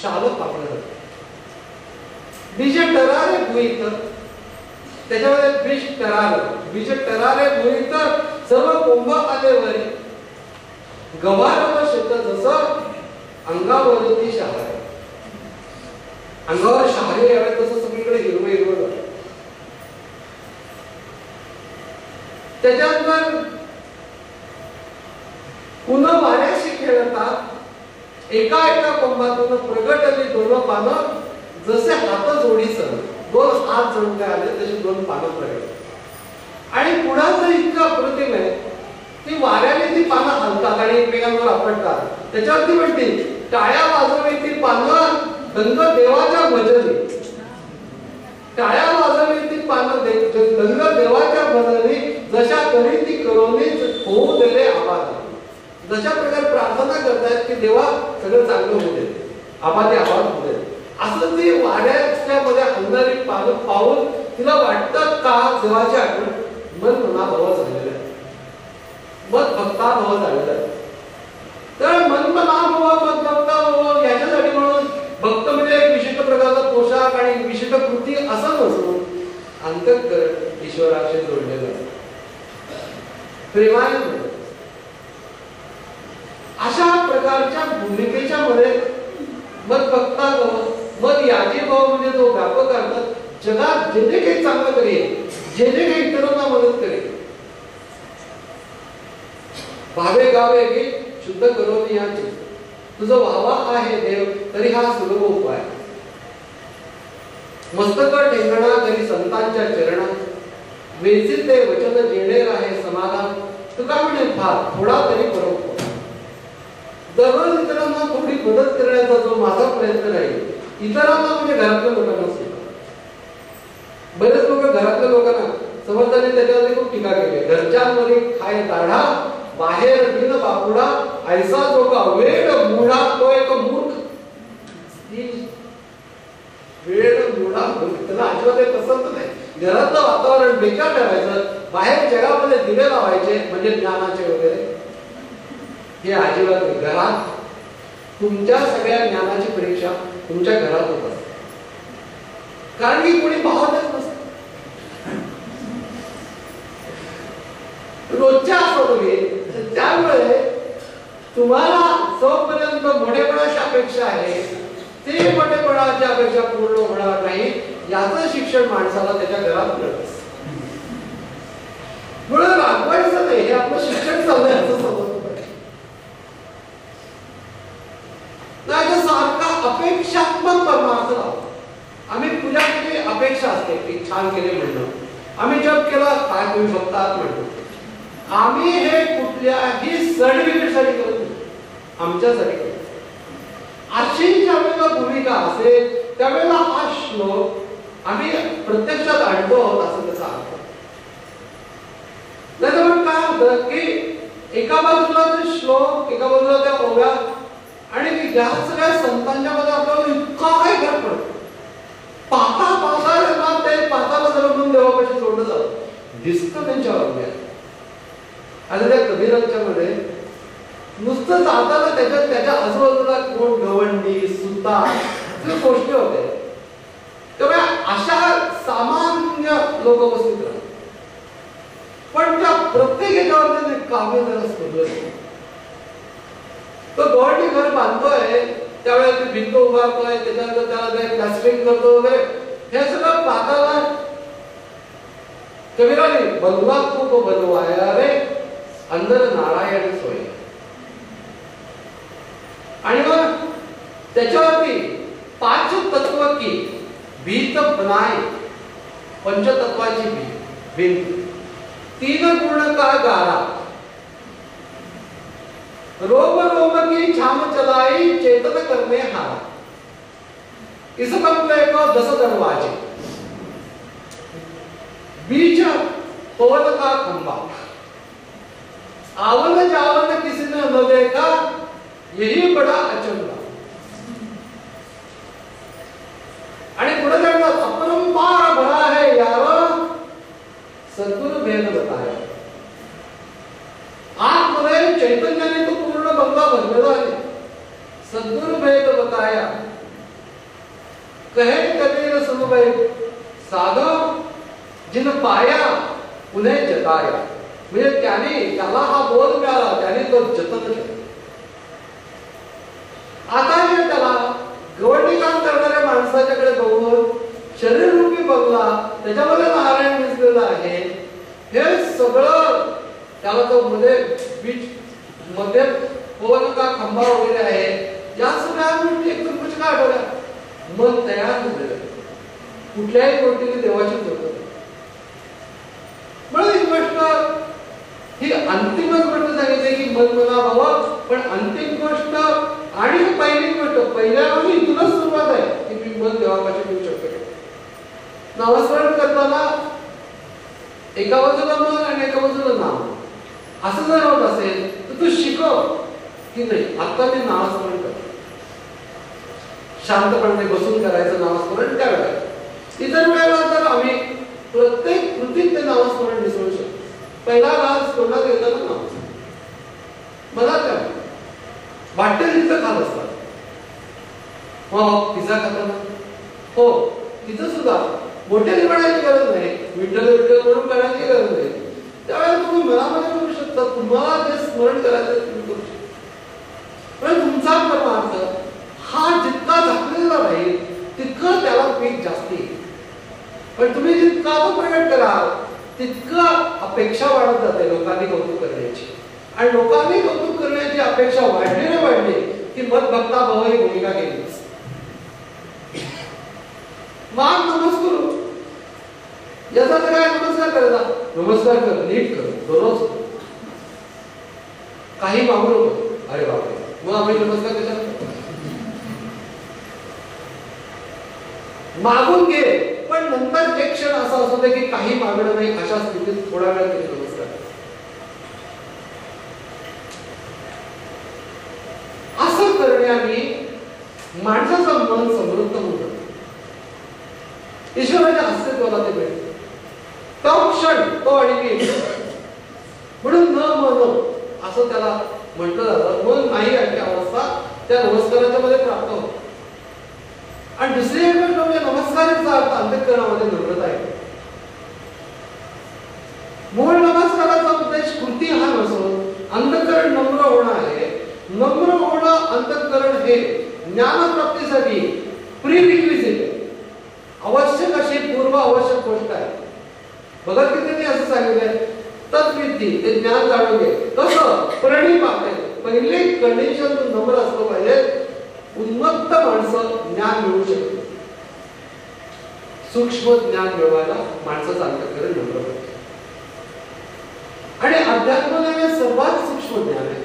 शाल पाकलं जाते. बीज टरारे भुईत त्याच्यामध्ये बीज टरारे भुईत सर्व कोंब आले वरी गवार व शेत जसं अंगावरती शहारे अंगावर शहारे यावे तसं सगळीकडे हिरवं हिरवं. त्याच्यानंतर पुन्हा वाऱ्याशी खेळतात एका एका कोंबातून प्रगटली दोन पानं जसे हात जोडीचं दोन हात जोडले आले तशी दोन पानं प्रगट. आणि पुढाचं इतकं अप्रतिम आहे ती वाऱ्याने ती पानं हलतात आणि एकमेकांवर आपटतात. त्याच्यावरती म्हणते टाळ्या वाजवली ती पानं दंग देवाच्या भजनी टाळ्या वाजवली ती पानं दंग देवाच्या भजनी जशा करी ती करोनीच होऊ दिले आवाज. जशा प्रकारे प्रार्थना करतायत की देवा सगळं चांगलं होऊ दे आबादी आवाज होऊ दे असं ती वाड्याच्या मध्ये हलणारी पानं पाहून तिला वाटतं का देवाची आठवण मन मनाभाव झालेलं आहे मत भक्ताभाव झालेलं आहे. तर मन मनाभाव मत भक्ताभाव याच्यासाठी म्हणून भक्त म्हणजे एक विशिष्ट प्रकारचा पोशाख आणि विशिष्ट कृती असं नसून अंतःकरण ईश्वराशी जोडलेलं आहे प्रेमाने. अशा प्रकारच्या भूमिकेच्या मध्ये मत भक्ताभाव मत याची भाव म्हणजे जो व्यापक अर्थ जगात जे जे काही चांगलं करेल जे जे काही इतरांना मदत करेल भावे गावे गे शुद्ध करून याची तुझं व्हावा आहे देव तरी हा सुलभ उपाय. मस्तक ठेंगणा करी संतांच्या चरणात वेचित ते वचन जेणे राहे समाधान तुका म्हणे भाग थोडा तरी परोपकार. दररोज इतरांना थोडी मदत करण्याचा जो माझा प्रयत्न राहील इतरांना म्हणजे घरातल्या लोकांना सुद्धा. बरेच लोक घरातल्या लोकांना समर्थाने त्याच्यामध्ये खूप टीका केली. घरच्यांमध्ये खाय दाढा बाहेर बिन बापुडा ऐसा जो का वेड मुडा तो एक मूर्ख. वेड मुडा त्याला अजिबात पसंत नाही. घरातलं वातावरण बेकार ठेवायचं बाहेर जगामध्ये दिवे लावायचे म्हणजे ज्ञानाचे वगैरे हे अजिबात नाही. घरात तुमच्या सगळ्या ज्ञानाची परीक्षा तुमच्या घरात होत असते कारण की कोणी पाहतच नसतं. रोजच्या असं त्यामुळे तुम्हाला जोपर्यंत मोठेपणाची अपेक्षा आहे ते मोठेपणाची अपेक्षा पूर्ण होणार नाही याचं शिक्षण माणसाला त्याच्या घरात मिळत असतं. म्हणून रागवायचं नाही हे आपलं शिक्षण चाललंय असं समजलं पाहिजे. नाही सारखा अपेक्षात्मक परमार्थ लावतो. आम्ही पूजा केली अपेक्षा असते की छान केले म्हणणं आम्ही जप केला काय तुम्ही बघतात म्हणतो. आम्ही हे कुठल्याही सर्टिफिकेट साठी करत नाही आमच्यासाठी करतो. अशी ज्या वेळेला भूमिका असेल त्यावेळेला हा श्लोक आम्ही प्रत्यक्षात आणतो आहोत असं त्याचा अर्थ. नाही काय होतं की एका बाजूला ते श्लोक एका बाजूला त्या ओव्या आणि या सगळ्या संतांच्या मध्ये आपल्याला इतका काय फरक पडतो. पाहता ते पाहताला जर देवापाशी जोडलं जातं दिसतं त्यांच्या ओव्या. आता त्या कबीरांच्या मध्ये नुसतं जाताना त्याच्या आजूबाजूला कोण गवंडी सुता गोष्टी होते. त्यामुळे अशा सामान्य लोक उपस्थित राहतात पण त्या प्रत्येक याच्यावर काव्य जरा स्फुरलं. तो गवंडी घर बांधतोय त्यावेळेला ती भिंत उभारतोय त्याच्यानंतर त्याला प्लॅस्टरिंग करतो वगैरे हे सगळं पाहताना कबीराने बनवा खूप बनवाया रे अंदर नारायण सोय. आणि मग त्याच्यावरती पाच तत्व की भीत बनाय पंचतत्वाची भिंत तीन गुण का गारा रोम रोम की छाम चलाई चेतन करने हारा, इस कंपले को 10 दरवाजे, बीच पवन का खंबा, आवन जावन किसी ने न देखा, यही बड़ा अचंबा. आणि पुढे जातात अपरंपार भरा है यार, सद्गुरु भेद बताया. आतमध्ये चैतन्याने तो पूर्ण बंगला भरलेला आहे. सद्गुरु भेद बताया, कहे कबीर सुन भाई, साधो जिन पाया उन्हें जताया. म्हणजे त्याला हा बोध मिळाला, त्याने तो जतन केला. आता जे त्याला गवंडी काम करणाऱ्या माणसाच्याकडे बघून शरीररूपी बंगला, त्याच्यामध्ये नारायण दिसलेला आहे, हे सगळं त्याला तो मध्ये बीच मध्ये पवन का खंबा वगैरे आहे, या सगळ्या गोष्टी एकदम कशा आठवल्या. मन तयार झालेलं आहे. कुठल्याही गोष्टीने देवाची जोडत. म्हणून ही गोष्ट, ही अंतिमच गोष्ट सांगितली की मन मना भाव. पण अंतिम गोष्ट आणि पहिली गोष्ट, पहिल्यापासून इथूनच सुरुवात आहे की मी मन देवापाशी घेऊ शकतो. नामस्मरण करताना एका बाजूला मन आणि एका बाजूला नाम, असं जर होत असेल तर तू शिकव की नाही आता मी नामस्मरण करतो. शांतपणे बसून करायचं नामस्मरण त्यावेळेला. इतर वेळेला तर आम्ही प्रत्येक कृतीत ते नामस्मरण विसरू शकतो. पहिला राज कोणाला येतं ना, मला काय वाटते तिथं खात असतात. हो पिझ्झा खाताना, हो तिथं सुद्धा मोठ्याने म्हणायची गरज नाही, विठ्ठल विठ्ठल म्हणून करण्याची गरज नाही. त्यावेळेला तुम्ही मनामध्ये करू शकता, तुम्हाला जे स्मरण करायचं तुम्ही करू शकता. पण तुमचा परमार्थ हा जितका झाकलेला राहील तितकं त्याला पीक जास्ती. पण तुम्ही जितका तो प्रकट कराल तितकं अपेक्षा वाढत जाते लोकांनी कौतुक करण्याची. आणि लोकांनी कौतुक करण्याची अपेक्षा वाढली की मत भक्ता भाव ही भूमिका केली. मान नमस्कार, याचा काय नमस्कार करायचा, नमस्कार कर, नीट कर, दररोज काही मागू नको. अरे बापरे, मग आम्ही नमस्कार कशाला मागून घे. पण नंतर एक क्षण असा असू दे की काही मागणं नाही, अशा स्थितीत थोडा वेळ तरी नमस्कार. असं करण्याने माणसाचं मन समृद्ध होतं, ईश्वराच्या अस्तित्वाला ते भेटतं. तो क्षण तो आणि मी, म्हणून न मन असं त्याला म्हटलं जातं. मन नाही अशी अवस्था त्या नमस्काराच्या मध्ये प्राप्त होते. आणि दुसरी एक गोष्ट म्हणजे नमस्काराचा अर्थ अंतःकरणामध्ये नम्रता आहे. मूळ नमस्काराचा उद्देश कृती हा नसून अंतःकरण नम्र होणं आहे. नम्र होणं अंतःकरण हे ज्ञानप्राप्तीसाठी प्रीरिक्विजिट आहे, आवश्यक अशी पूर्व आवश्यक गोष्ट आहे. भगवद्गीतेने असं सांगितलंय, तत्विधी ते ज्ञान जाणून घे. कसं प्रणिप आहे, पहिले कंडिशन नम्र असलं पाहिजे. उन्मत्त माणसं ज्ञान मिळू शकते. सूक्ष्म ज्ञान मिळवायला माणसाचं अंतःकरण नम्र पाहिजे. आणि अध्यात्माने सर्वात सूक्ष्म ज्ञान आहे.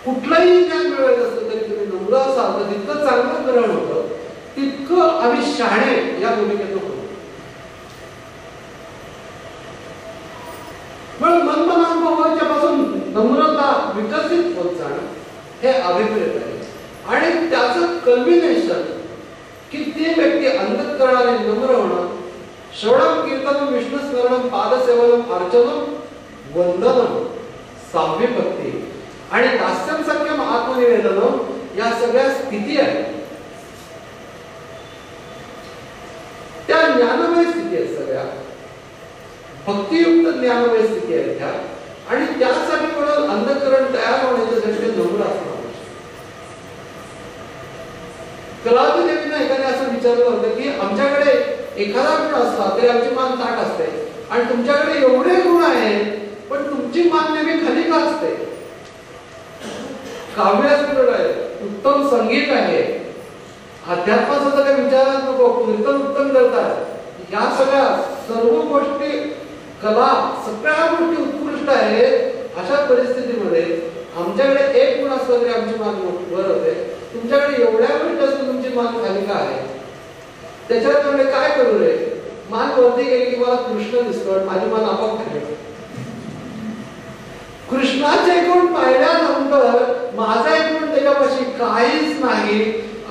कुठलंही ज्ञान मिळवायचं असलं तरी तुम्ही नम्र असाल तर जितकं चांगलं ग्रहण होतं तितकं आम्ही शहाणे या भूमिकेत होतो. म्हणून मनमनानुभवाच्या पासून नम्रता विकसित होत जाणं हे अभिप्रेत आहे. आणि त्याचं कल्बिनेशन की ती व्यक्ती अंतःकरणाने नम्र होणं, श्रवणम कीर्तनम विष्णुस्मरणम पादसेवनम अर्चनम वंदनम साम्य भक्ती आणि दास्यम सख्यम आत्मनिवेदनम या सगळ्या स्थिती आहेत. त्या ज्ञानमय स्थिती आहेत, सगळ्या भक्तियुक्त ज्ञानमय स्थिती आहेत त्या. आणि त्यासाठी म्हणून अंतःकरण तयार होण्याच्या दृष्टीने नम्र असणं. कलावती देवीने एकाने असं विचारलं होतं की आमच्याकडे एखादा गुण असला तरी आमची मान ताट असते, आणि तुमच्याकडे एवढे गुण आहेत पण तुमची मान नेहमी खाली का असते. काव्यास्फुट आहे, उत्तम संगीत आहे, अध्यात्माचा तर काही विचारच नको, कीर्तन उत्तम करतात, या सगळ्या सर्व गोष्टी, कला सगळ्या गोष्टी उत्कृष्ट आहेत. अशा परिस्थितीमध्ये आमच्याकडे एक गुण आमची मान वर होते, तुमच्याकडे एवढ्या गोष्टी असून तुमची मान खाली का आहे? त्याच्यावर तुम्ही काय करू रे? मान वरती गेली की मला कृष्ण दिसतो, माझी मान आपोआप खाली होते. कृष्णाचे गुण पाहिल्यानंतर माझे गुण त्याच्यापाशी काहीच नाही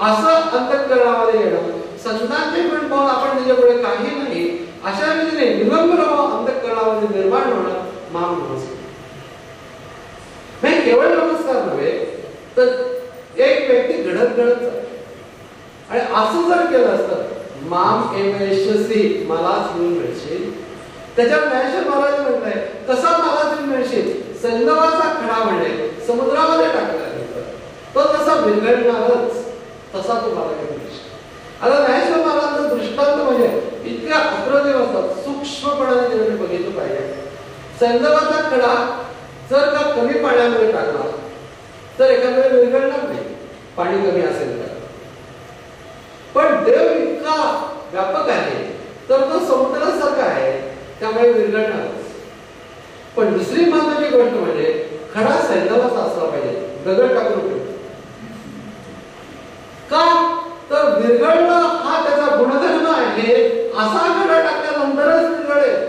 असं अंतःकरणामध्ये येणं, संतांचे गुण पाहून आपण त्याच्यापुढे काही नाही अशा रीतीने विनम्र अंतःकरणामध्ये निर्माण होणं माम नमस्कार. नाही केवळ नमस्कार नव्हे तर एक व्यक्ती घडत चालते आणि असं जर केलं असतं माम एवयशसी मला घेऊन मिळशील, त्याच्यात ज्ञानेश्वर महाराज म्हणताय कसा मला घेऊन मिळशील? सैंधवाचा खडा म्हणजे समुद्रामध्ये टाकला तो तसा विरघळणारच, तसा तो मला घेऊन मिळशील. आता ज्ञानेश्वर महाराजांचा दृष्टांत म्हणजे इतक्या अप्रतिम असतात, सूक्ष्मपणाने त्यांनी बघितलं पाहिजे. सैंधवाचा खडा जर का कमी पाण्यामध्ये टाकला तर एखाद्या वेळी विरघळणार नाही, पाणी कमी असेल तर. पण देव इतका व्यापक आहे तर तो समुद्रासारखा आहे, त्यामुळे विरघळणारच. पण दुसरी महत्वाची गोष्ट म्हणजे खडा सैंधवाचा असला पाहिजे, दगड टाकून उपयोग का? तर विरघळणं हा त्याचा गुणधर्म आहे. असा खडा टाकल्यानंतरच विरघळेल.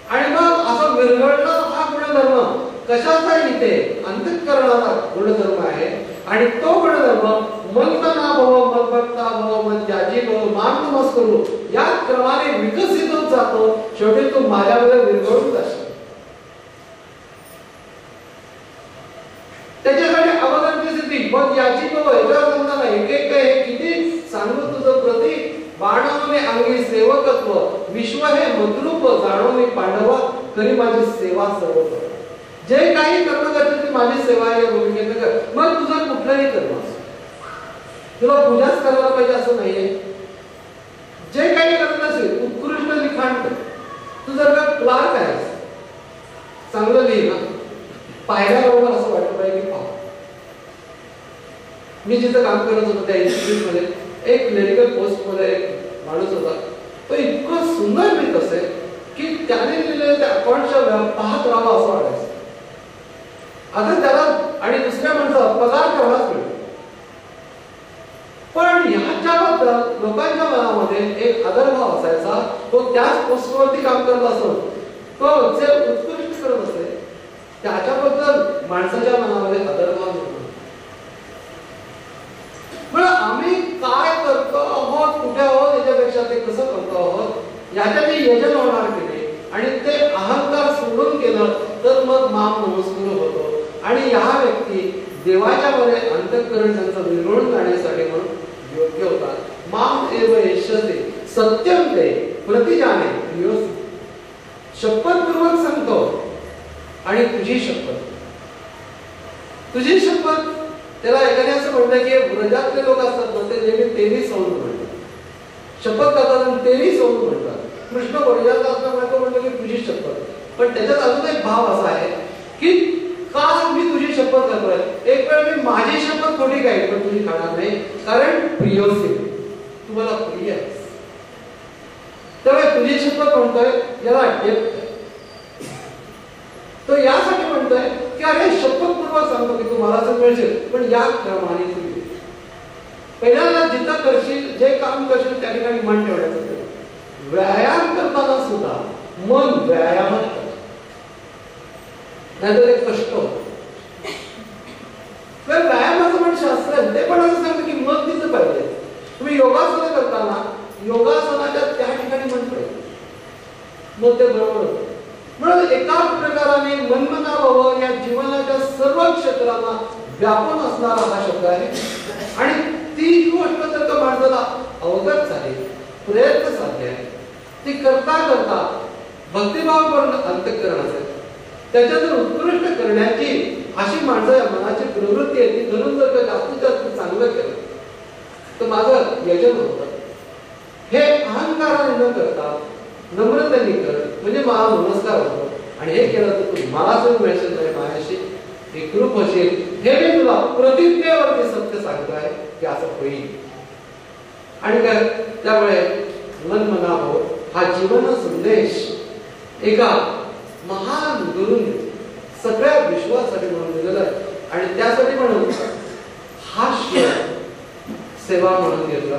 आणि मग असं विरघळणं हा गुणधर्म कशाचा? इथे अंतःकरणाचा गुणधर्म आहे. आणि तो गुणधर्म मनमना भव, मद्भक्ता भव, मद्याजी भव, मान नमस्करू या क्रमाने विकसित होत जातो. शेवटी तू माझ्यामध्ये विरघळून जाशील. त्याच्यासाठी अवधानाची स्थिती मग याची भव याच्यावर समजा एक हे किती सांगू तुझं प्रति बाणवणे अंगी सेवकत्व, विश्व हे मद्रूप जाणवणे पांडवा, करी माझी सेवा सर्व कर. जे काही कर्म करते ती माझी सेवा आहे या भूमिकेत कर. मग तुझं कुठलंही कर्म असो, तुला पूजाच करायला पाहिजे असं नाहीये. जे काही करत असेल उत्कृष्ट लिखाण कर. तू जर का क्लार्क आहेस, चांगलं लिहि ना, पाहिल्याबरोबर असं वाटलं पाहिजे की पाहा. मी जिथं काम करत होतो त्या इन्स्टिट्यूट मध्ये एक क्लिनिकल पोस्ट मध्ये एक माणूस होता. तो इतकं सुंदर लिहित असेल की त्याने लिहिलेल्या त्या अकाउंटच्या पाहत राहावं असं वाटायचं. आता त्याला आणि दुसऱ्या माणसाला पगार तेवढाच मिळतो. पण ह्याच्याबद्दल लोकांच्या मनामध्ये एक आदरभाव असायचा. तो त्याच पोस्टवरती काम करत असतो, तो जे उत्कृष्ट करत असे त्याच्याबद्दल माणसाच्या मनामध्ये आदरभाव निर्माण. आम्ही काय करतो आहोत, कुठे आहोत, याच्यापेक्षा ते कसं करतो आहोत याच्याने योजन होणार की नाही. आणि ते अहंकार सोडून केलं तर मग माम नमस्कार होतो. आणि ह्या व्यक्ती देवाच्या मध्ये अंतःकरण त्यांचं विरघळून जाण्यासाठी म्हणून योग्य होतात. माम एव यशते सत्यम ते प्रतिजाने प्रियोसी. शपथपूर्वक सांगतो आणि तुझी शपथ, तुझी शपथ. त्याला एखाद्या असं म्हणलं की व्रजातले लोक असतात ना, ते नेहमी तेरी सौंद म्हणतात, शपथ करतात आणि तेरी सौंद म्हणतात. कृष्ण व्रजातला असल्यामुळे तो म्हणतो की तुझी शपथ. पण त्याच्यात अजून एक भाव असा आहे की का मी तुझी शपथ करतोय. एक वेळ मी माझी शपथ खोटी काय पण तुझी खाणार नाही, कारण प्रियोसी, तू मला प्रिय आहेस. त्यामुळे तुझी शपथ म्हणतोय याला डेप्थ. तो यासाठी म्हणतोय की अरे शपथपूर्वक सांगतो की तू मला मिळशील, पण या क्रमाने तू पहिल्यांदा जिथं करशील, जे काम करशील त्या ठिकाणी मन ठेवण्याचं. व्यायाम करताना सुद्धा मन व्यायामात कर, नाहीतर एक कष्ट होतं. व्यायामाचं पण शास्त्र ते पण असं सांगतं की मन तिथं पाहिजे. तुम्ही योगासनं करताना योगासनाच्या त्या ठिकाणी मन पाहिजे, मग ते बरोबर होतं. म्हणून एका प्रकाराने मनमनाभाव या जीवनाच्या सर्व क्षेत्रांना व्यापून असणारा हा शब्द आहे. आणि ती गोष्ट जर का माणसाला अवगत झाली, प्रयत्न साध्य आहे, ती करता करता भक्तिभाव करून अंतःकरण असेल, त्याच्यातून उत्कृष्ट करण्याची अशी माणसाच्या मनाची प्रवृत्ती आहे. ती धरून जर का जास्तीत जास्त चांगलं केलं तर माझं यजन होतं. हे अहंकाराने न करता नम्रतेने कर, म्हणजे मला नमस्कार होतो. आणि हे केलं तर तू मला जर मिळशील नाही, माझ्याशी एकरूप होशील, हे मी तुला प्रतिज्ञेवरती सत्य सांगतोय की असं होईल. आणि काय त्यामुळे मनमनाभाव हा जीवन संदेश एका महान गुरुने सगळ्या विश्वासाठी म्हणून दिलेला आहे. आणि म्हणून घेतला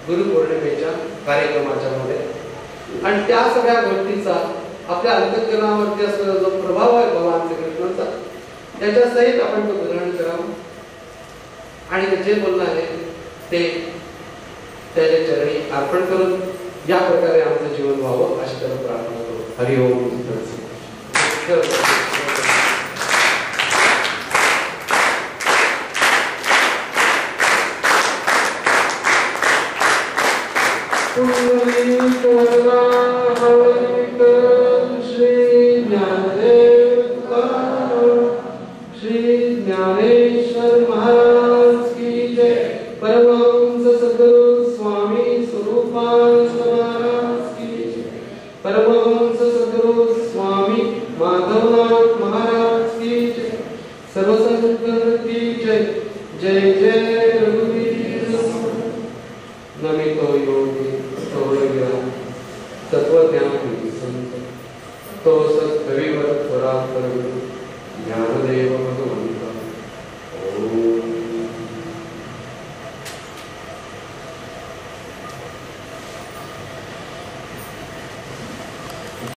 गुरुपौर्णिमेच्या कार्यक्रमाच्या मध्ये, आणि त्या सगळ्या गोष्टीचा आपल्या अंतःकरणावरती असलेला जो प्रभाव आहे भगवान श्रीकृष्णाचा, त्याच्या सहित आपण तो ग्रहण करावं आणि ते जे बोलणं आहे ते त्याच्या चरणी अर्पण करून या प्रकारे आमचं जीवन व्हावं अशी त्याला प्रार्थना करू. हरि ओम. श्री ज्ञानेश्वर महाराज की जय. परमहंस सद्गुरु स्वामी स्वरूपानंद महाराज की जय. परमहंस सद्गुरु स्वामी माधवनाथ महाराज की जय. सर्व संतगण की जय. जय जय रघुवीर. नमितो योगी तोरग्या तत्वज्ञानी संत तो सत्कविवर परात्पर ज्ञानदेव